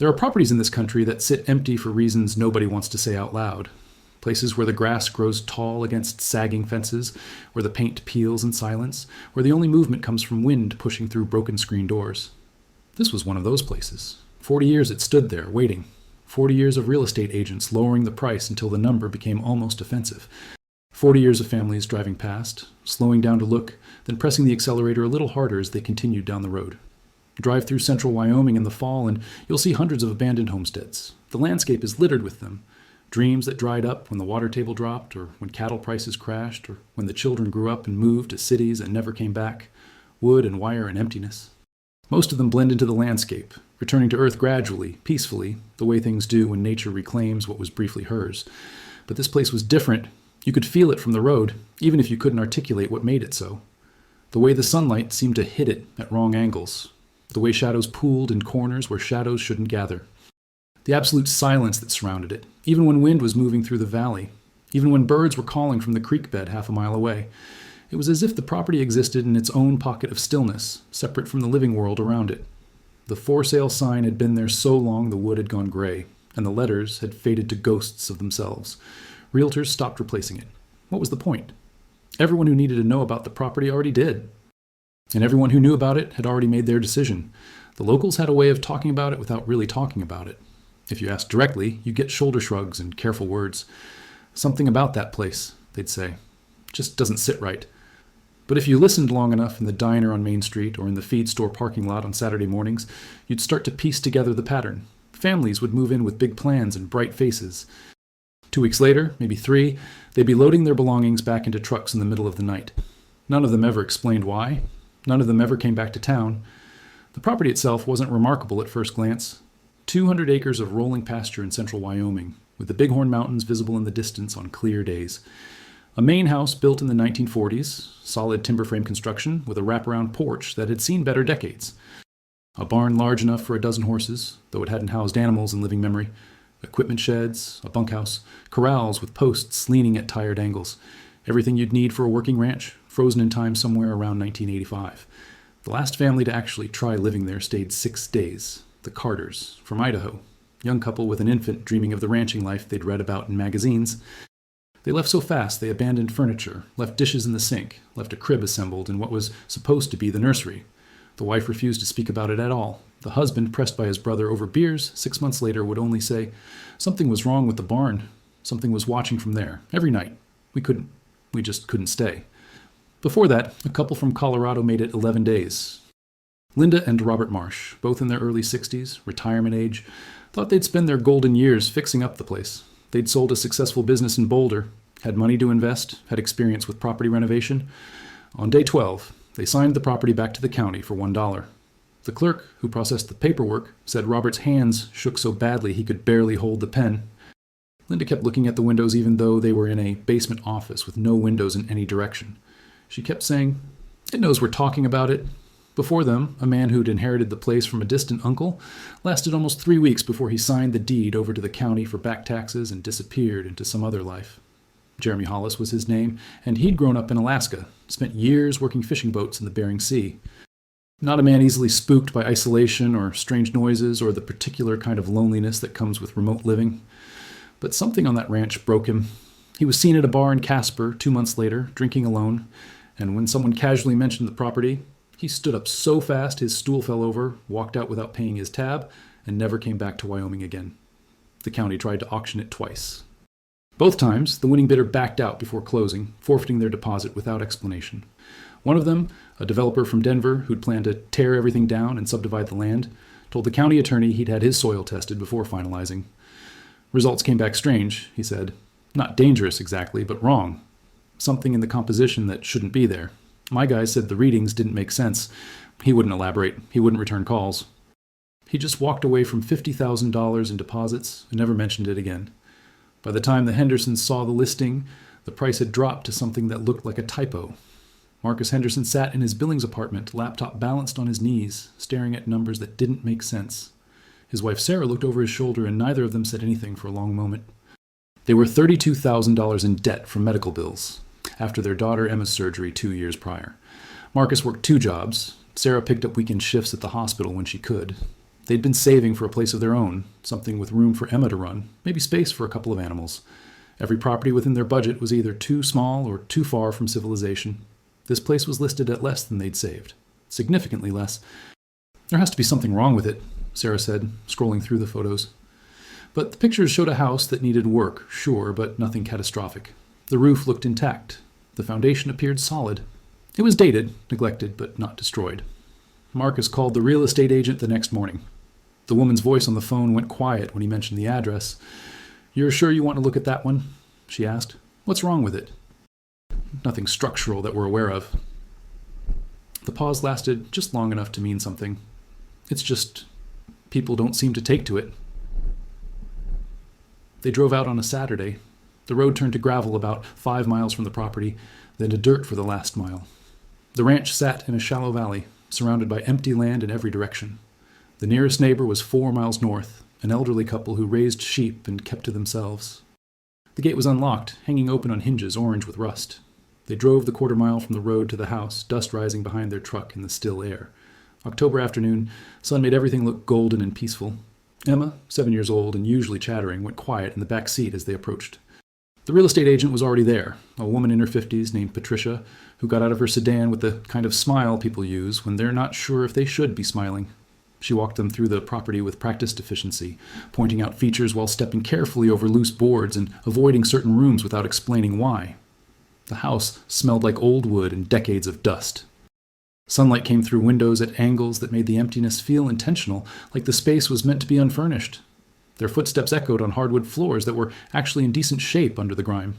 There are properties in this country that sit empty for reasons nobody wants to say out loud. Places where the grass grows tall against sagging fences, where the paint peels in silence, where the only movement comes from wind pushing through broken screen doors. This was one of those places. 40 years it stood there, waiting. 40 years of real estate agents lowering the price until the number became almost offensive. 40 years of families driving past, slowing down to look, then pressing the accelerator a little harder as they continued down the road. Drive through central Wyoming in the fall and you'll see hundreds of abandoned homesteads. The landscape is littered with them. Dreams that dried up when the water table dropped, or when cattle prices crashed, or when the children grew up and moved to cities and never came back. Wood and wire and emptiness. Most of them blend into the landscape, returning to Earth gradually, peacefully, the way things do when nature reclaims what was briefly hers. But this place was different. You could feel it from the road, even if you couldn't articulate what made it so. The way the sunlight seemed to hit it at wrong angles. The way shadows pooled in corners where shadows shouldn't gather. The absolute silence that surrounded it, even when wind was moving through the valley, even when birds were calling from the creek bed half a mile away. It was as if the property existed in its own pocket of stillness, separate from the living world around it. The for sale sign had been there so long the wood had gone gray, and the letters had faded to ghosts of themselves. Realtors stopped replacing it. What was the point? Everyone who needed to know about the property already did. And everyone who knew about it had already made their decision. The locals had a way of talking about it without really talking about it. If you asked directly, you get shoulder shrugs and careful words. Something about that place, they'd say, just doesn't sit right. But if you listened long enough in the diner on Main Street or in the feed store parking lot on Saturday mornings, you'd start to piece together the pattern. Families would move in with big plans and bright faces. 2 weeks later, maybe 3, they'd be loading their belongings back into trucks in the middle of the night. None of them ever explained why. None of them ever came back to town. The property itself wasn't remarkable at first glance. 200 acres of rolling pasture in central Wyoming, with the Bighorn Mountains visible in the distance on clear days. A main house built in the 1940s, solid timber frame construction with a wraparound porch that had seen better decades. A barn large enough for a dozen horses, though it hadn't housed animals in living memory. Equipment sheds, a bunkhouse, corrals with posts leaning at tired angles. Everything you'd need for a working ranch, frozen in time somewhere around 1985. The last family to actually try living there stayed 6 days. The Carters, from Idaho. Young couple with an infant dreaming of the ranching life they'd read about in magazines. They left so fast they abandoned furniture, left dishes in the sink, left a crib assembled in what was supposed to be the nursery. The wife refused to speak about it at all. The husband, pressed by his brother over beers, 6 months later would only say, "Something was wrong with the barn. Something was watching from there, every night. We just couldn't stay." Before that, a couple from Colorado made it 11 days. Linda and Robert Marsh, both in their early 60s, retirement age, thought they'd spend their golden years fixing up the place. They'd sold a successful business in Boulder, had money to invest, had experience with property renovation. On day 12, they signed the property back to the county for $1. The clerk, who processed the paperwork, said Robert's hands shook so badly he could barely hold the pen. Linda kept looking at the windows even though they were in a basement office with no windows in any direction. She kept saying, "It knows we're talking about it." Before them, a man who'd inherited the place from a distant uncle lasted almost 3 weeks before he signed the deed over to the county for back taxes and disappeared into some other life. Jeremy Hollis was his name, and he'd grown up in Alaska, spent years working fishing boats in the Bering Sea. Not a man easily spooked by isolation or strange noises or the particular kind of loneliness that comes with remote living. But something on that ranch broke him. He was seen at a bar in Casper 2 months later, drinking alone, and when someone casually mentioned the property, he stood up so fast his stool fell over, walked out without paying his tab, and never came back to Wyoming again. The county tried to auction it twice. Both times, the winning bidder backed out before closing, forfeiting their deposit without explanation. One of them, a developer from Denver who'd planned to tear everything down and subdivide the land, told the county attorney he'd had his soil tested before finalizing. Results came back strange, he said. Not dangerous exactly, but wrong. Something in the composition that shouldn't be there. My guy said the readings didn't make sense. He wouldn't elaborate. He wouldn't return calls. He just walked away from $50,000 in deposits and never mentioned it again. By the time the Hendersons saw the listing, the price had dropped to something that looked like a typo. Marcus Henderson sat in his Billings apartment, laptop balanced on his knees, staring at numbers that didn't make sense. His wife Sarah looked over his shoulder and neither of them said anything for a long moment. They were $32,000 in debt from medical bills after their daughter Emma's surgery 2 years prior. Marcus worked 2 jobs. Sarah picked up weekend shifts at the hospital when she could. They'd been saving for a place of their own, something with room for Emma to run, maybe space for a couple of animals. Every property within their budget was either too small or too far from civilization. This place was listed at less than they'd saved. Significantly less. There has to be something wrong with it, Sarah said, scrolling through the photos. But the pictures showed a house that needed work, sure, but nothing catastrophic. The roof looked intact. The foundation appeared solid. It was dated, neglected, but not destroyed. Marcus called the real estate agent the next morning. The woman's voice on the phone went quiet when he mentioned the address. "You're sure you want to look at that one?" she asked. "What's wrong with it?" "Nothing structural that we're aware of." The pause lasted just long enough to mean something. "It's just people don't seem to take to it." They drove out on a Saturday. The road turned to gravel about 5 miles from the property, then to dirt for the last mile. The ranch sat in a shallow valley, surrounded by empty land in every direction. The nearest neighbor was 4 miles north, an elderly couple who raised sheep and kept to themselves. The gate was unlocked, hanging open on hinges orange with rust. They drove the quarter-mile from the road to the house, dust rising behind their truck in the still air. October afternoon, sun made everything look golden and peaceful. Emma, 7 years old and usually chattering, went quiet in the back seat as they approached. The real estate agent was already there, a woman in her 50s named Patricia, who got out of her sedan with the kind of smile people use when they're not sure if they should be smiling. She walked them through the property with practiced efficiency, pointing out features while stepping carefully over loose boards and avoiding certain rooms without explaining why. The house smelled like old wood and decades of dust. Sunlight came through windows at angles that made the emptiness feel intentional, like the space was meant to be unfurnished. Their footsteps echoed on hardwood floors that were actually in decent shape under the grime.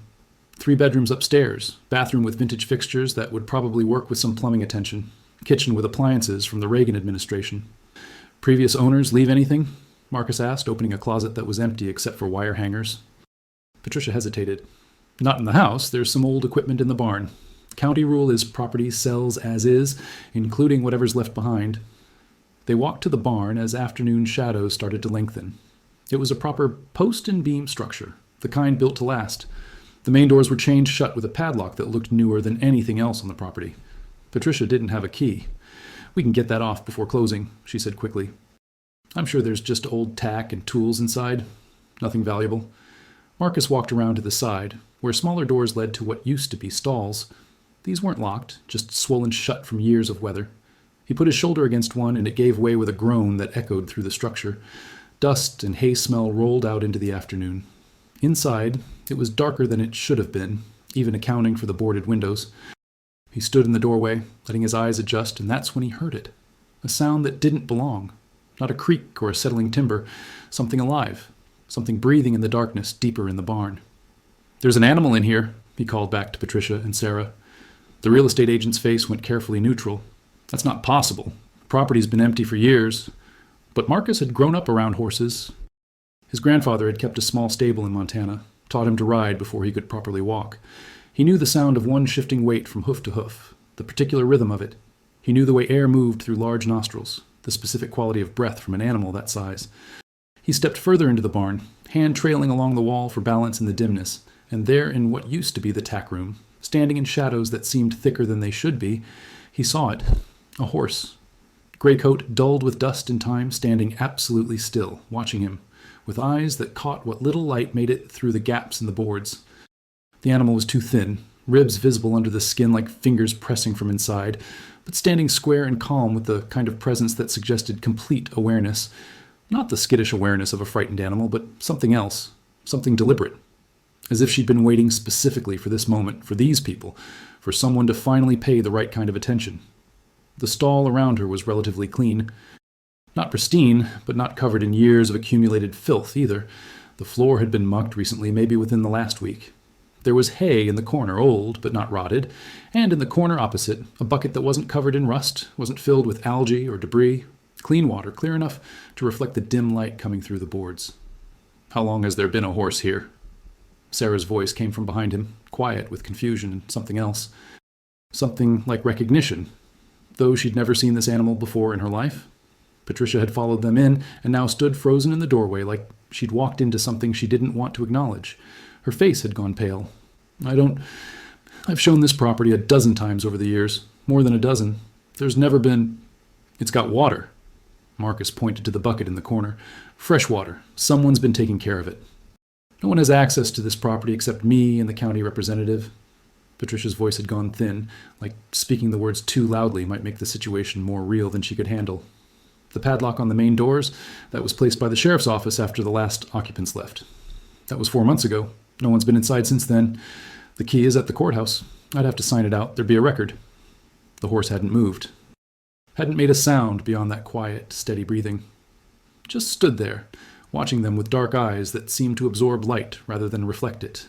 3 bedrooms upstairs, bathroom with vintage fixtures that would probably work with some plumbing attention, kitchen with appliances from the Reagan administration. "Previous owners leave anything?" Marcus asked, opening a closet that was empty except for wire hangers. Patricia hesitated. "Not in the house. There's some old equipment in the barn. County rule is property sells as is, including whatever's left behind." They walked to the barn as afternoon shadows started to lengthen. It was a proper post and beam structure, the kind built to last. The main doors were chained shut with a padlock that looked newer than anything else on the property. Patricia didn't have a key. "We can get that off before closing," she said quickly. "I'm sure there's just old tack and tools inside. Nothing valuable." Marcus walked around to the side, where smaller doors led to what used to be stalls. These weren't locked, just swollen shut from years of weather. He put his shoulder against one, and it gave way with a groan that echoed through the structure. Dust and hay smell rolled out into the afternoon. Inside, it was darker than it should have been, even accounting for the boarded windows. He stood in the doorway, letting his eyes adjust, and that's when he heard it. A sound that didn't belong. Not a creak or a settling timber. Something alive. Something breathing in the darkness deeper in the barn. "There's an animal in here," he called back to Patricia and Sarah. The real estate agent's face went carefully neutral. "That's not possible. The property's been empty for years." But Marcus had grown up around horses. His grandfather had kept a small stable in Montana, taught him to ride before he could properly walk. He knew the sound of one shifting weight from hoof to hoof, the particular rhythm of it. He knew the way air moved through large nostrils, the specific quality of breath from an animal that size. He stepped further into the barn, hand trailing along the wall for balance in the dimness, and there in what used to be the tack room, standing in shadows that seemed thicker than they should be, he saw it. A horse. Gray coat dulled with dust and time, standing absolutely still, watching him, with eyes that caught what little light made it through the gaps in the boards. The animal was too thin, ribs visible under the skin like fingers pressing from inside, but standing square and calm with the kind of presence that suggested complete awareness. Not the skittish awareness of a frightened animal, but something else, something deliberate. As if she'd been waiting specifically for this moment, for these people, for someone to finally pay the right kind of attention. The stall around her was relatively clean. Not pristine, but not covered in years of accumulated filth either. The floor had been mucked recently, maybe within the last week. There was hay in the corner, old but not rotted, and in the corner opposite, a bucket that wasn't covered in rust, wasn't filled with algae or debris. Clean water, clear enough to reflect the dim light coming through the boards. "How long has there been a horse here?" Sarah's voice came from behind him, quiet with confusion and something else. Something like recognition, though she'd never seen this animal before in her life. Patricia had followed them in and now stood frozen in the doorway like she'd walked into something she didn't want to acknowledge. Her face had gone pale. I've shown this property a dozen times over the years, more than a dozen. There's never been... It's got water." Marcus pointed to the bucket in the corner. Fresh water. Someone's been taking care of it. No one has access to this property except me and the county representative. Patricia's voice had gone thin, like speaking the words too loudly might make the situation more real than she could handle. The padlock on the main doors, that was placed by the sheriff's office after the last occupants left. That was 4 months ago. No one's been inside since then. The key is at the courthouse. I'd have to sign it out. There'd be a record. The horse hadn't moved. Hadn't made a sound beyond that quiet, steady breathing. Just stood there, watching them with dark eyes that seemed to absorb light rather than reflect it.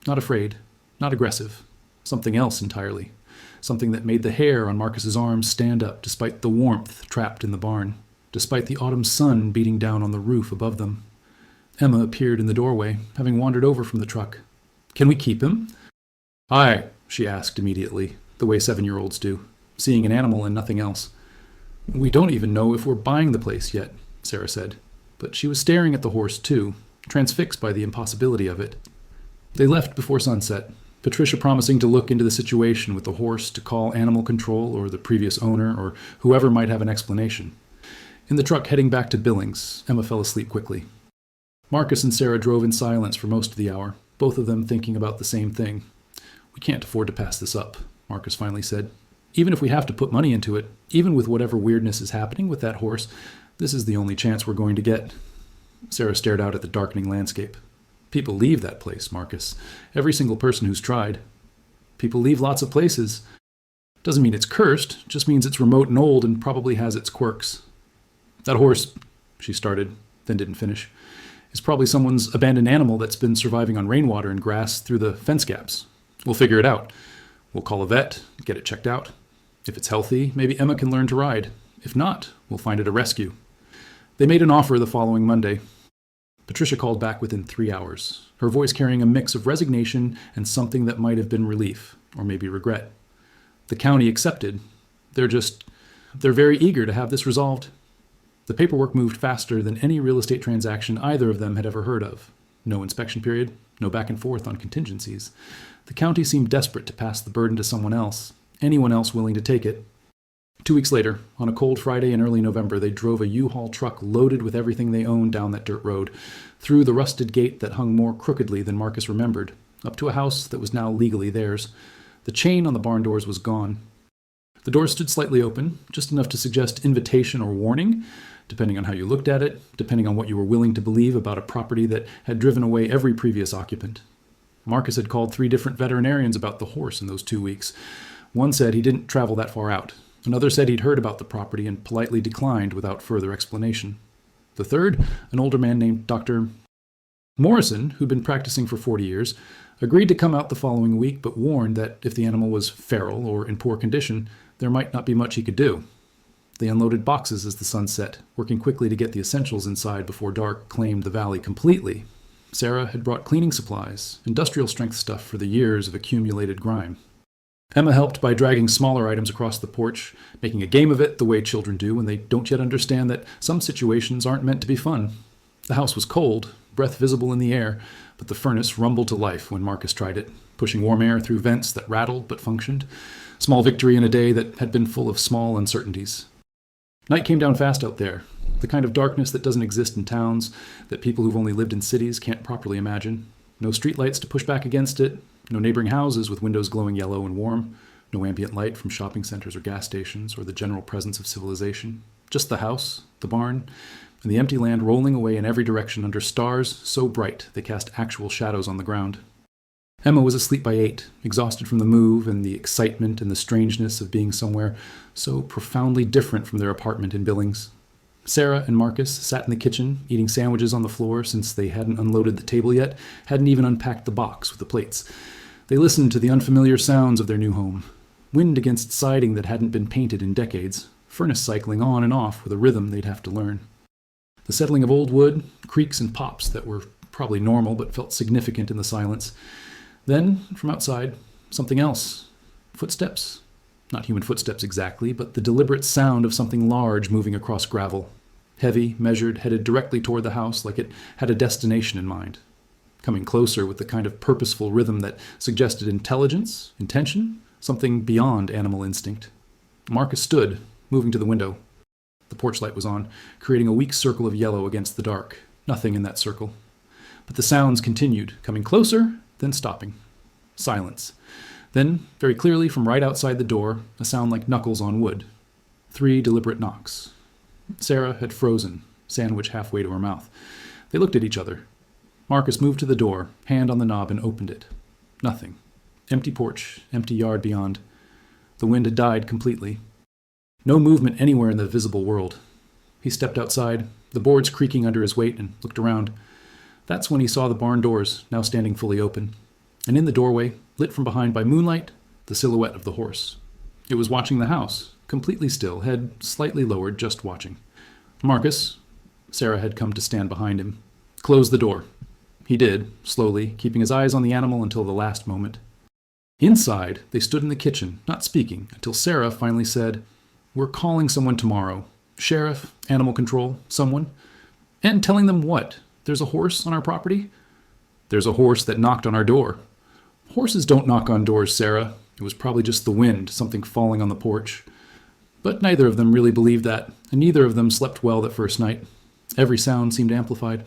Not afraid, not aggressive. Something else entirely. Something that made the hair on Marcus's arms stand up despite the warmth trapped in the barn, despite the autumn sun beating down on the roof above them. Emma appeared in the doorway, having wandered over from the truck. "Can we keep him?" "Aye," she asked immediately, the way 7-year-olds do, seeing an animal and nothing else. "We don't even know if we're buying the place yet," Sarah said. But she was staring at the horse, too, transfixed by the impossibility of it. They left before sunset, Patricia promising to look into the situation with the horse, to call animal control or the previous owner or whoever might have an explanation. In the truck heading back to Billings, Emma fell asleep quickly. Marcus and Sarah drove in silence for most of the hour, both of them thinking about the same thing. "We can't afford to pass this up," Marcus finally said. "Even if we have to put money into it, even with whatever weirdness is happening with that horse, this is the only chance we're going to get." Sarah stared out at the darkening landscape. "People leave that place, Marcus. Every single person who's tried. People leave lots of places. Doesn't mean it's cursed, just means it's remote and old and probably has its quirks. That horse," she started, then didn't finish, "is probably someone's abandoned animal that's been surviving on rainwater and grass through the fence gaps. We'll figure it out. We'll call a vet, get it checked out. If it's healthy, maybe Emma can learn to ride. If not, we'll find it a rescue." They made an offer the following Monday. Patricia called back within 3 hours, her voice carrying a mix of resignation and something that might have been relief, or maybe regret. The county accepted. They're very eager to have this resolved. The paperwork moved faster than any real estate transaction either of them had ever heard of. No inspection period, no back and forth on contingencies. The county seemed desperate to pass the burden to someone else, anyone else willing to take it. 2 weeks later, on a cold Friday in early November, they drove a U-Haul truck loaded with everything they owned down that dirt road, through the rusted gate that hung more crookedly than Marcus remembered, up to a house that was now legally theirs. The chain on the barn doors was gone. The doors stood slightly open, just enough to suggest invitation or warning, depending on how you looked at it, depending on what you were willing to believe about a property that had driven away every previous occupant. Marcus had called 3 different veterinarians about the horse in those 2 weeks. One said he didn't travel that far out. Another said he'd heard about the property and politely declined without further explanation. The third, an older man named Dr. Morrison, who'd been practicing for 40 years, agreed to come out the following week, but warned that if the animal was feral or in poor condition, there might not be much he could do. They unloaded boxes as the sun set, working quickly to get the essentials inside before dark claimed the valley completely. Sarah had brought cleaning supplies, industrial-strength stuff for the years of accumulated grime. Emma helped by dragging smaller items across the porch, making a game of it the way children do when they don't yet understand that some situations aren't meant to be fun. The house was cold, breath visible in the air, but the furnace rumbled to life when Marcus tried it, pushing warm air through vents that rattled but functioned. Small victory in a day that had been full of small uncertainties. Night came down fast out there, the kind of darkness that doesn't exist in towns, that people who've only lived in cities can't properly imagine. No streetlights to push back against it, no neighboring houses with windows glowing yellow and warm, no ambient light from shopping centers or gas stations or the general presence of civilization. Just the house, the barn, and the empty land rolling away in every direction under stars so bright they cast actual shadows on the ground. Emma was asleep by 8, exhausted from the move and the excitement and the strangeness of being somewhere so profoundly different from their apartment in Billings. Sarah and Marcus sat in the kitchen, eating sandwiches on the floor since they hadn't unloaded the table yet, hadn't even unpacked the box with the plates. They listened to the unfamiliar sounds of their new home. Wind against siding that hadn't been painted in decades, furnace cycling on and off with a rhythm they'd have to learn. The settling of old wood, creaks and pops that were probably normal but felt significant in the silence. Then, from outside, something else. Footsteps. Not human footsteps exactly, but the deliberate sound of something large moving across gravel. Heavy, measured, headed directly toward the house like it had a destination in mind. Coming closer with the kind of purposeful rhythm that suggested intelligence, intention, something beyond animal instinct. Marcus stood, moving to the window. The The porch light was on, creating a weak circle of yellow against the dark. Nothing in that circle. But the sounds continued, coming closer, then stopping. Silence. Then, very clearly from right outside the door, a sound like knuckles on wood. 3 deliberate knocks. Sarah had frozen, sandwich halfway to her mouth. They looked at each other. Marcus moved to the door, hand on the knob, and opened it. Nothing. Empty porch, empty yard beyond. The wind had died completely. No movement anywhere in the visible world. He stepped outside, the boards creaking under his weight, and looked around. That's when he saw the barn doors, now standing fully open. And in the doorway, lit from behind by moonlight, the silhouette of the horse. It was watching the house, completely still, head slightly lowered, just watching. Marcus, Sarah had come to stand behind him, closed the door. He did, slowly, keeping his eyes on the animal until the last moment. Inside, they stood in the kitchen, not speaking, until Sarah finally said, "We're calling someone tomorrow. Sheriff, animal control, someone." "And telling them what? There's a horse on our property?" "There's a horse that knocked on our door." "Horses don't knock on doors, Sarah. It was probably just the wind, something falling on the porch." But neither of them really believed that, and neither of them slept well that first night. Every sound seemed amplified.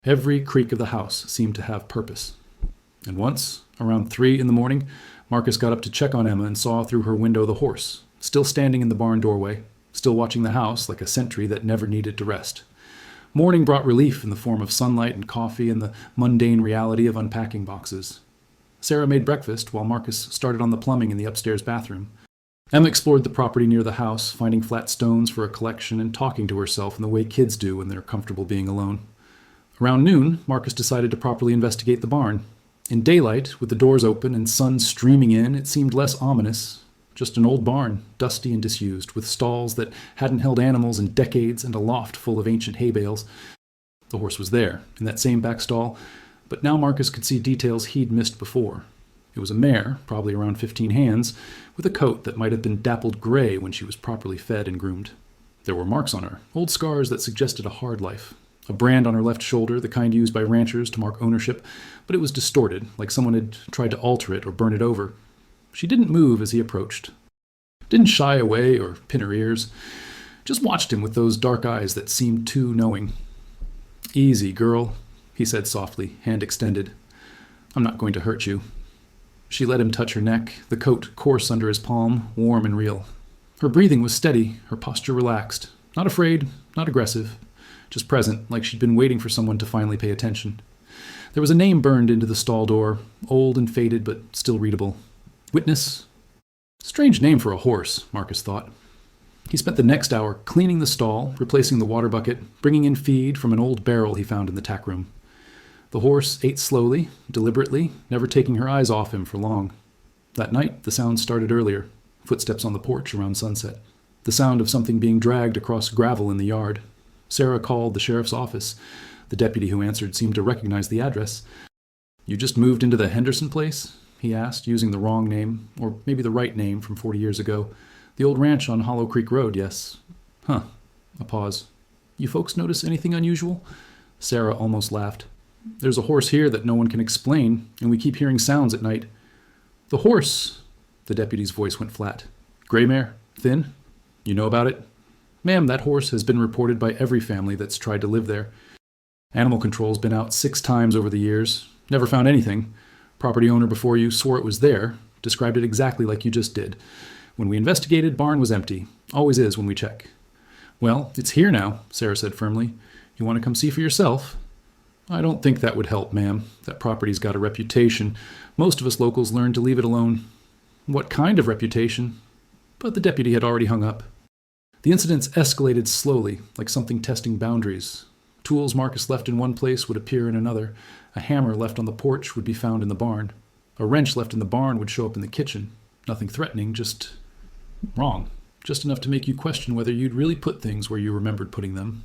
Every creak of the house seemed to have purpose. And once, around 3 in the morning, Marcus got up to check on Emma and saw through her window the horse, still standing in the barn doorway, still watching the house like a sentry that never needed to rest. Morning brought relief in the form of sunlight and coffee and the mundane reality of unpacking boxes. Sarah made breakfast while Marcus started on the plumbing in the upstairs bathroom. Emma explored the property near the house, finding flat stones for a collection and talking to herself in the way kids do when they're comfortable being alone. Around noon, Marcus decided to properly investigate the barn. In daylight, with the doors open and sun streaming in, it seemed less ominous. Just an old barn, dusty and disused, with stalls that hadn't held animals in decades and a loft full of ancient hay bales. The horse was there, in that same back stall, but now Marcus could see details he'd missed before. It was a mare, probably around 15 hands, with a coat that might have been dappled gray when she was properly fed and groomed. There were marks on her, old scars that suggested a hard life. A brand on her left shoulder, the kind used by ranchers to mark ownership, but it was distorted, like someone had tried to alter it or burn it over. She didn't move as he approached. Didn't shy away or pin her ears. Just watched him with those dark eyes that seemed too knowing. "Easy, girl," he said softly, hand extended. "I'm not going to hurt you." She let him touch her neck, the coat coarse under his palm, warm and real. Her breathing was steady, her posture relaxed. Not afraid, not aggressive. Just present, like she'd been waiting for someone to finally pay attention. There was a name burned into the stall door, old and faded but still readable. Witness? Strange name for a horse, Marcus thought. He spent the next hour cleaning the stall, replacing the water bucket, bringing in feed from an old barrel he found in the tack room. The horse ate slowly, deliberately, never taking her eyes off him for long. That night, the sound started earlier. Footsteps on the porch around sunset. The sound of something being dragged across gravel in the yard. Sarah called the sheriff's office. The deputy who answered seemed to recognize the address. "You just moved into the Henderson place?" he asked, using the wrong name, or maybe the right name from 40 years ago. "The old ranch on Hollow Creek Road, yes." "Huh." A pause. "You folks notice anything unusual?" Sarah almost laughed. "There's a horse here that no one can explain, and we keep hearing sounds at night." "The horse?" The deputy's voice went flat. "Gray mare? Thin? You know about it?" "Ma'am, that horse has been reported by every family that's tried to live there. Animal control's been out 6 times over the years. Never found anything. Property owner before you swore it was there, described it exactly like you just did. When we investigated, barn was empty. Always is when we check." "Well, it's here now," Sarah said firmly. "You want to come see for yourself?" "I don't think that would help, ma'am. That property's got a reputation. Most of us locals learned to leave it alone." "What kind of reputation?" But the deputy had already hung up. The incidents escalated slowly, like something testing boundaries. Tools Marcus left in one place would appear in another. A hammer left on the porch would be found in the barn. A wrench left in the barn would show up in the kitchen. Nothing threatening, just wrong. Just enough to make you question whether you'd really put things where you remembered putting them.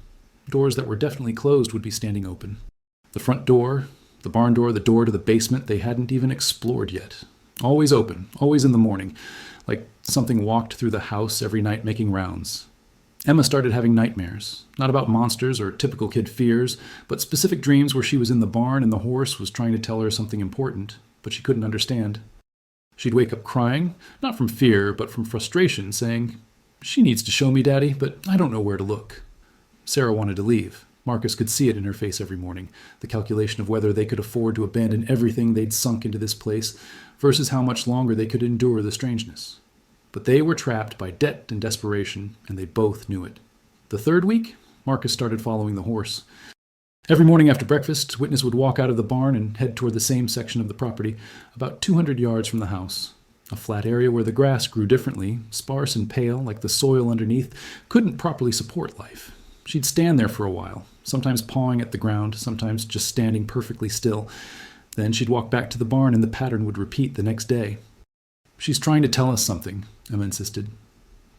Doors that were definitely closed would be standing open. The front door, the barn door, the door to the basement they hadn't even explored yet. Always open, always in the morning, like something walked through the house every night making rounds. Emma started having nightmares, not about monsters or typical kid fears, but specific dreams where she was in the barn and the horse was trying to tell her something important, but she couldn't understand. She'd wake up crying, not from fear, but from frustration, saying, She needs to show me, Daddy, but I don't know where to look. Sarah wanted to leave. Marcus could see it in her face every morning, the calculation of whether they could afford to abandon everything they'd sunk into this place versus how much longer they could endure the strangeness. But they were trapped by debt and desperation, and they both knew it. The third week, Marcus started following the horse. Every morning after breakfast, Witness would walk out of the barn and head toward the same section of the property, about 200 yards from the house. A flat area where the grass grew differently, sparse and pale, like the soil underneath, couldn't properly support life. She'd stand there for a while, sometimes pawing at the ground, sometimes just standing perfectly still. Then she'd walk back to the barn and the pattern would repeat the next day. She's trying to tell us something, Emma insisted.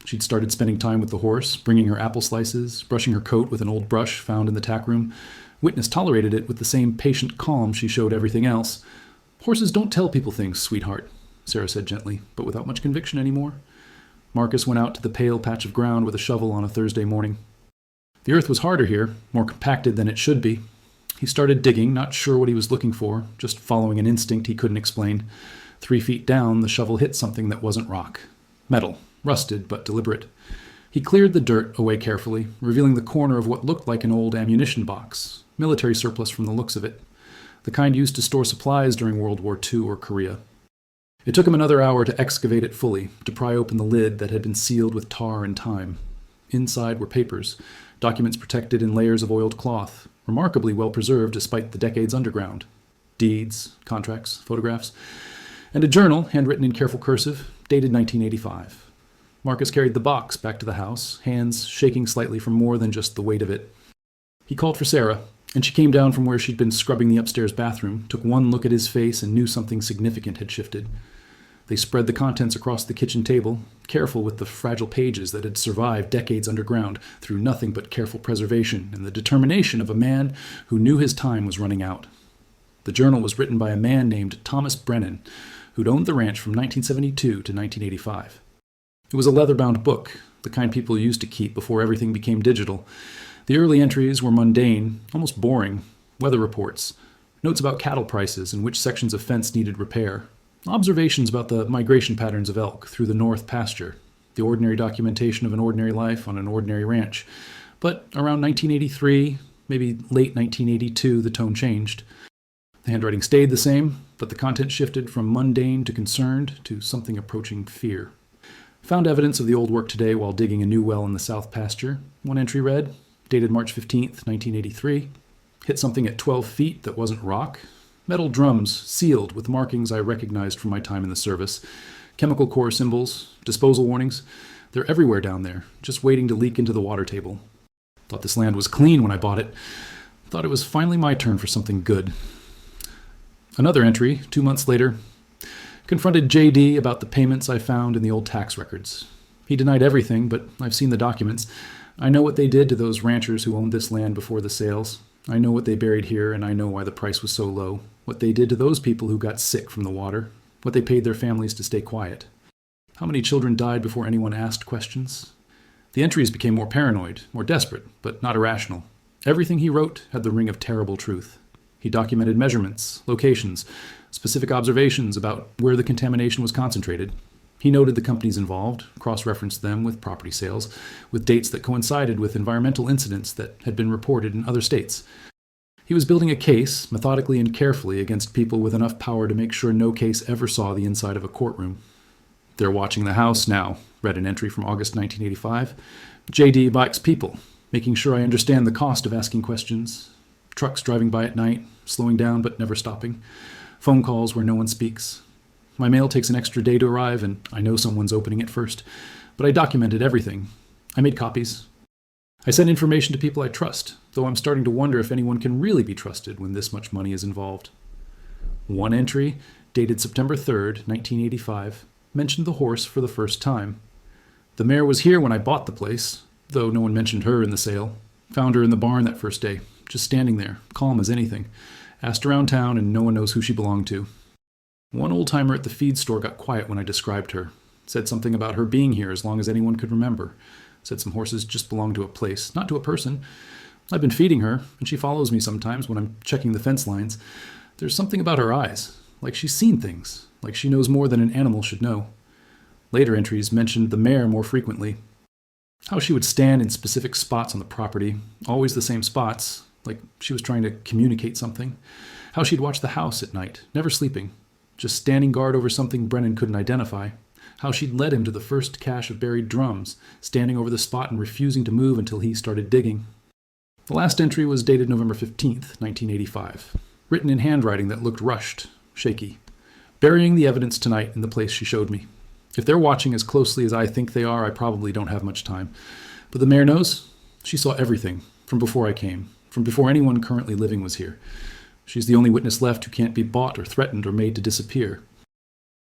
She'd started spending time with the horse, bringing her apple slices, brushing her coat with an old brush found in the tack room. Witness tolerated it with the same patient calm she showed everything else. Horses don't tell people things, sweetheart, Sarah said gently, but without much conviction anymore. Marcus went out to the pale patch of ground with a shovel on a Thursday morning. The earth was harder here, more compacted than it should be. He started digging, not sure what he was looking for, just following an instinct he couldn't explain. 3 feet down, the shovel hit something that wasn't rock. Metal, rusted but deliberate. He cleared the dirt away carefully, revealing the corner of what looked like an old ammunition box, military surplus from the looks of it, the kind used to store supplies during World War II or Korea. It took him another hour to excavate it fully, to pry open the lid that had been sealed with tar and time. Inside were papers, documents protected in layers of oiled cloth, remarkably well preserved despite the decades underground. Deeds, contracts, photographs, and a journal, handwritten in careful cursive, dated 1985. Marcus carried the box back to the house, hands shaking slightly from more than just the weight of it. He called for Sarah, and she came down from where she'd been scrubbing the upstairs bathroom, took one look at his face, and knew something significant had shifted. They spread the contents across the kitchen table, careful with the fragile pages that had survived decades underground through nothing but careful preservation and the determination of a man who knew his time was running out. The journal was written by a man named Thomas Brennan, who'd owned the ranch from 1972 to 1985. It was a leather-bound book, the kind people used to keep before everything became digital. The early entries were mundane, almost boring. Weather reports, notes about cattle prices and which sections of fence needed repair, observations about the migration patterns of elk through the north pasture, the ordinary documentation of an ordinary life on an ordinary ranch. But around 1983, maybe late 1982, the tone changed. The handwriting stayed the same, but the content shifted from mundane to concerned to something approaching fear. Found evidence of the old work today while digging a new well in the south pasture. One entry read, dated March 15th, 1983. Hit something at 12 feet that wasn't rock. Metal drums, sealed with markings I recognized from my time in the service. Chemical Corps symbols, disposal warnings. They're everywhere down there, just waiting to leak into the water table. Thought this land was clean when I bought it. Thought it was finally my turn for something good. Another entry, 2 months later, confronted J.D. about the payments I found in the old tax records. He denied everything, but I've seen the documents. I know what they did to those ranchers who owned this land before the sales. I know what they buried here, and I know why the price was so low. What they did to those people who got sick from the water. What they paid their families to stay quiet. How many children died before anyone asked questions? The entries became more paranoid, more desperate, but not irrational. Everything he wrote had the ring of terrible truth. He documented measurements, locations, specific observations about where the contamination was concentrated. He noted the companies involved, cross-referenced them with property sales, with dates that coincided with environmental incidents that had been reported in other states. He was building a case, methodically and carefully, against people with enough power to make sure no case ever saw the inside of a courtroom. "They're watching the house now," read an entry from August 1985. "J.D. bikes people, making sure I understand the cost of asking questions. Trucks driving by at night, slowing down but never stopping. Phone calls where no one speaks. My mail takes an extra day to arrive, and I know someone's opening it first. But I documented everything. I made copies. I sent information to people I trust, though I'm starting to wonder if anyone can really be trusted when this much money is involved." One entry, dated September 3rd, 1985, mentioned the horse for the first time. "The mare was here when I bought the place, though no one mentioned her in the sale. Found her in the barn that first day, just standing there, calm as anything. Asked around town, and no one knows who she belonged to. One old-timer at the feed store got quiet when I described her. Said something about her being here as long as anyone could remember. Said some horses just belong to a place, not to a person. I've been feeding her, and she follows me sometimes when I'm checking the fence lines. There's something about her eyes, like she's seen things, like she knows more than an animal should know." Later entries mentioned the mare more frequently. How she would stand in specific spots on the property, always the same spots, like she was trying to communicate something. How she'd watch the house at night, never sleeping, just standing guard over something Brennan couldn't identify. How she'd led him to the first cache of buried drums, standing over the spot and refusing to move until he started digging. The last entry was dated November 15th, 1985, written in handwriting that looked rushed, shaky. Burying the evidence tonight in the place she showed me. If they're watching as closely as I think they are, I probably don't have much time. But the mayor knows. She saw everything, from before I came, from before anyone currently living was here. She's the only witness left who can't be bought or threatened or made to disappear.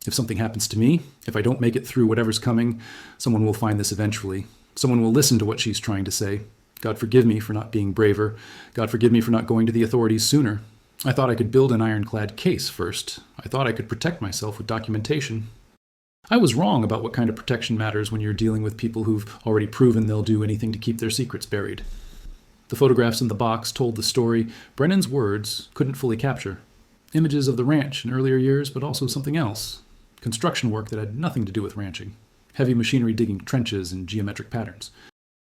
If something happens to me, if I don't make it through whatever's coming, someone will find this eventually. Someone will listen to what she's trying to say. God forgive me for not being braver. God forgive me for not going to the authorities sooner. I thought I could build an ironclad case first. I thought I could protect myself with documentation. I was wrong about what kind of protection matters when you're dealing with people who've already proven they'll do anything to keep their secrets buried. The photographs in the box told the story Brennan's words couldn't fully capture. Images of the ranch in earlier years, but also something else. Construction work that had nothing to do with ranching. Heavy machinery digging trenches in geometric patterns.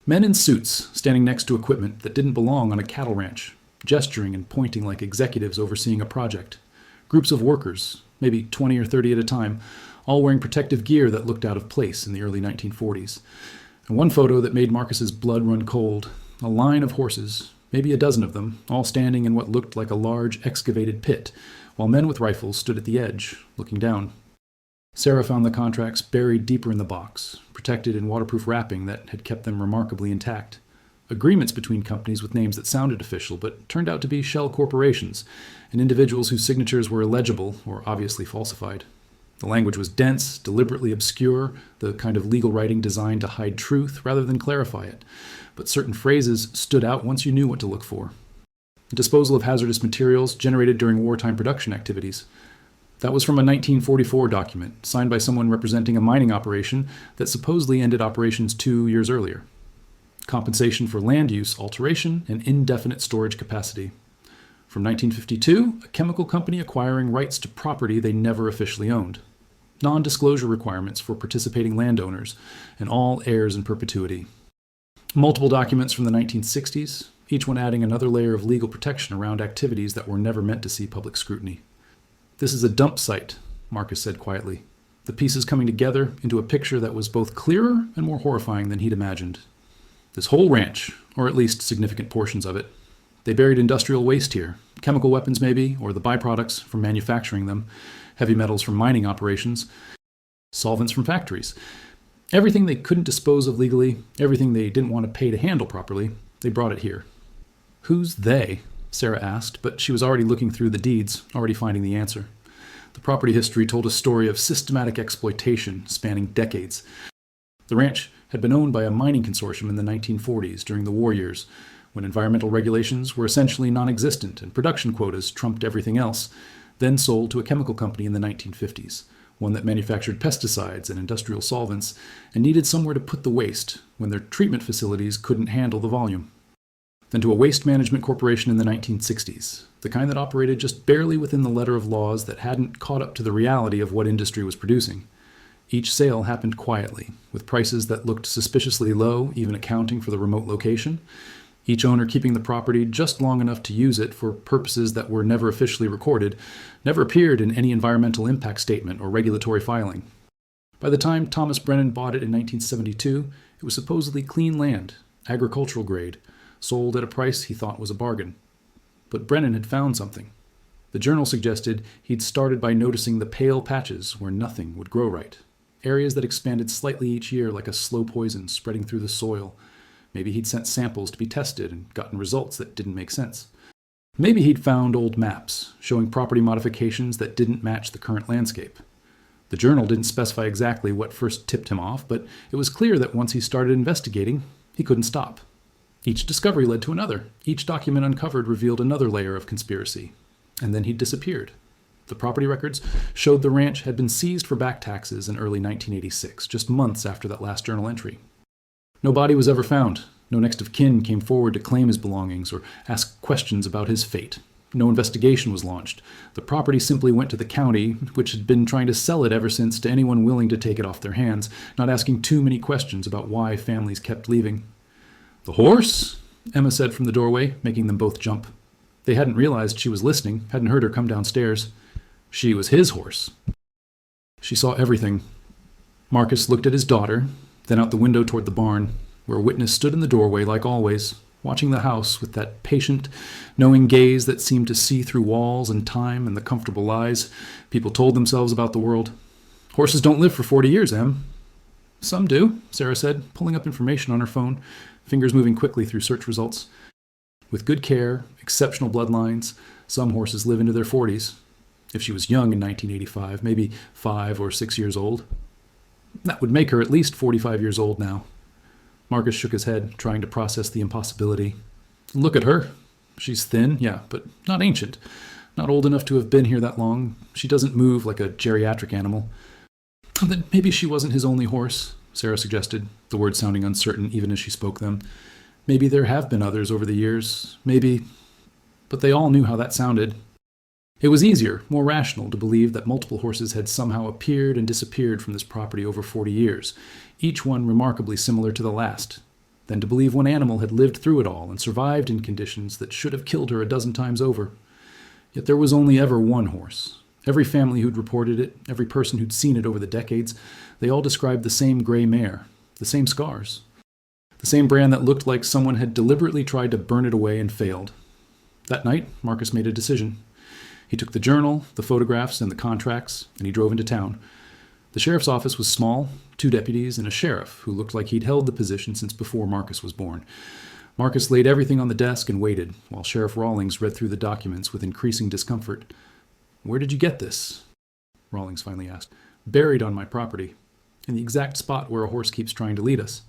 Men in suits standing next to equipment that didn't belong on a cattle ranch, gesturing and pointing like executives overseeing a project. Groups of workers, maybe 20 or 30 at a time, all wearing protective gear that looked out of place in the early 1940s. And one photo that made Marcus's blood run cold, a line of horses, maybe a dozen of them, all standing in what looked like a large excavated pit, while men with rifles stood at the edge, looking down. Sarah found the contracts buried deeper in the box, protected in waterproof wrapping that had kept them remarkably intact. Agreements between companies with names that sounded official but turned out to be shell corporations, and individuals whose signatures were illegible or obviously falsified. The language was dense, deliberately obscure, the kind of legal writing designed to hide truth rather than clarify it. But certain phrases stood out once you knew what to look for. Disposal of hazardous materials generated during wartime production activities. That was from a 1944 document, signed by someone representing a mining operation that supposedly ended operations 2 years earlier. Compensation for land use alteration and indefinite storage capacity. From 1952, a chemical company acquiring rights to property they never officially owned. Non-disclosure requirements for participating landowners, and all heirs in perpetuity. Multiple documents from the 1960s, each one adding another layer of legal protection around activities that were never meant to see public scrutiny. "This is a dump site," Marcus said quietly, the pieces coming together into a picture that was both clearer and more horrifying than he'd imagined. This whole ranch, or at least significant portions of it. They buried industrial waste here, chemical weapons maybe, or the byproducts from manufacturing them, heavy metals from mining operations, solvents from factories. Everything they couldn't dispose of legally, everything they didn't want to pay to handle properly, they brought it here. "Who's they?" Sarah asked, but she was already looking through the deeds, already finding the answer. The property history told a story of systematic exploitation spanning decades. The ranch had been owned by a mining consortium in the 1940s during the war years, when environmental regulations were essentially non-existent and production quotas trumped everything else, then sold to a chemical company in the 1950s, one that manufactured pesticides and industrial solvents and needed somewhere to put the waste when their treatment facilities couldn't handle the volume. Then to a waste management corporation in the 1960s, the kind that operated just barely within the letter of laws that hadn't caught up to the reality of what industry was producing. Each sale happened quietly, with prices that looked suspiciously low, even accounting for the remote location, each owner keeping the property just long enough to use it for purposes that were never officially recorded, never appeared in any environmental impact statement or regulatory filing. By the time Thomas Brennan bought it in 1972, it was supposedly clean land, agricultural grade, sold at a price he thought was a bargain. But Brennan had found something. The journal suggested he'd started by noticing the pale patches where nothing would grow right, areas that expanded slightly each year like a slow poison spreading through the soil. Maybe he'd sent samples to be tested and gotten results that didn't make sense. Maybe he'd found old maps showing property modifications that didn't match the current landscape. The journal didn't specify exactly what first tipped him off, but it was clear that once he started investigating, he couldn't stop. Each discovery led to another. Each document uncovered revealed another layer of conspiracy. And then he disappeared. The property records showed the ranch had been seized for back taxes in early 1986, just months after that last journal entry. No body was ever found. No next of kin came forward to claim his belongings or ask questions about his fate. No investigation was launched. The property simply went to the county, which had been trying to sell it ever since, to anyone willing to take it off their hands, not asking too many questions about why families kept leaving. "The horse?" Emma said from the doorway, making them both jump. They hadn't realized she was listening, hadn't heard her come downstairs. She was his horse. She saw everything. Marcus looked at his daughter, then out the window toward the barn, where a witness stood in the doorway like always, watching the house with that patient, knowing gaze that seemed to see through walls and time and the comfortable lies people told themselves about the world. "Horses don't live for 40 years, Em." "Some do," Sarah said, pulling up information on her phone, fingers moving quickly through search results. With good care, exceptional bloodlines, some horses live into their 40s. If she was young in 1985, maybe 5 or 6 years old. That would make her at least 45 years old now. Marcus shook his head, trying to process the impossibility. Look at her. She's thin, yeah, but not ancient. Not old enough to have been here that long. She doesn't move like a geriatric animal. Then maybe she wasn't his only horse, Sarah suggested, the words sounding uncertain even as she spoke them. Maybe there have been others over the years. Maybe... But they all knew how that sounded. It was easier, more rational, to believe that multiple horses had somehow appeared and disappeared from this property over 40 years, each one remarkably similar to the last, than to believe one animal had lived through it all and survived in conditions that should have killed her a dozen times over. Yet there was only ever one horse. Every family who'd reported it, every person who'd seen it over the decades, they all described the same gray mare, the same scars, the same brand that looked like someone had deliberately tried to burn it away and failed. That night, Marcus made a decision. He took the journal, the photographs, and the contracts, and he drove into town. The sheriff's office was small, 2 deputies and a sheriff who looked like he'd held the position since before Marcus was born. Marcus laid everything on the desk and waited, while Sheriff Rawlings read through the documents with increasing discomfort. "Where did you get this?" Rawlings finally asked. "Buried on my property, in the exact spot where a horse keeps trying to lead us."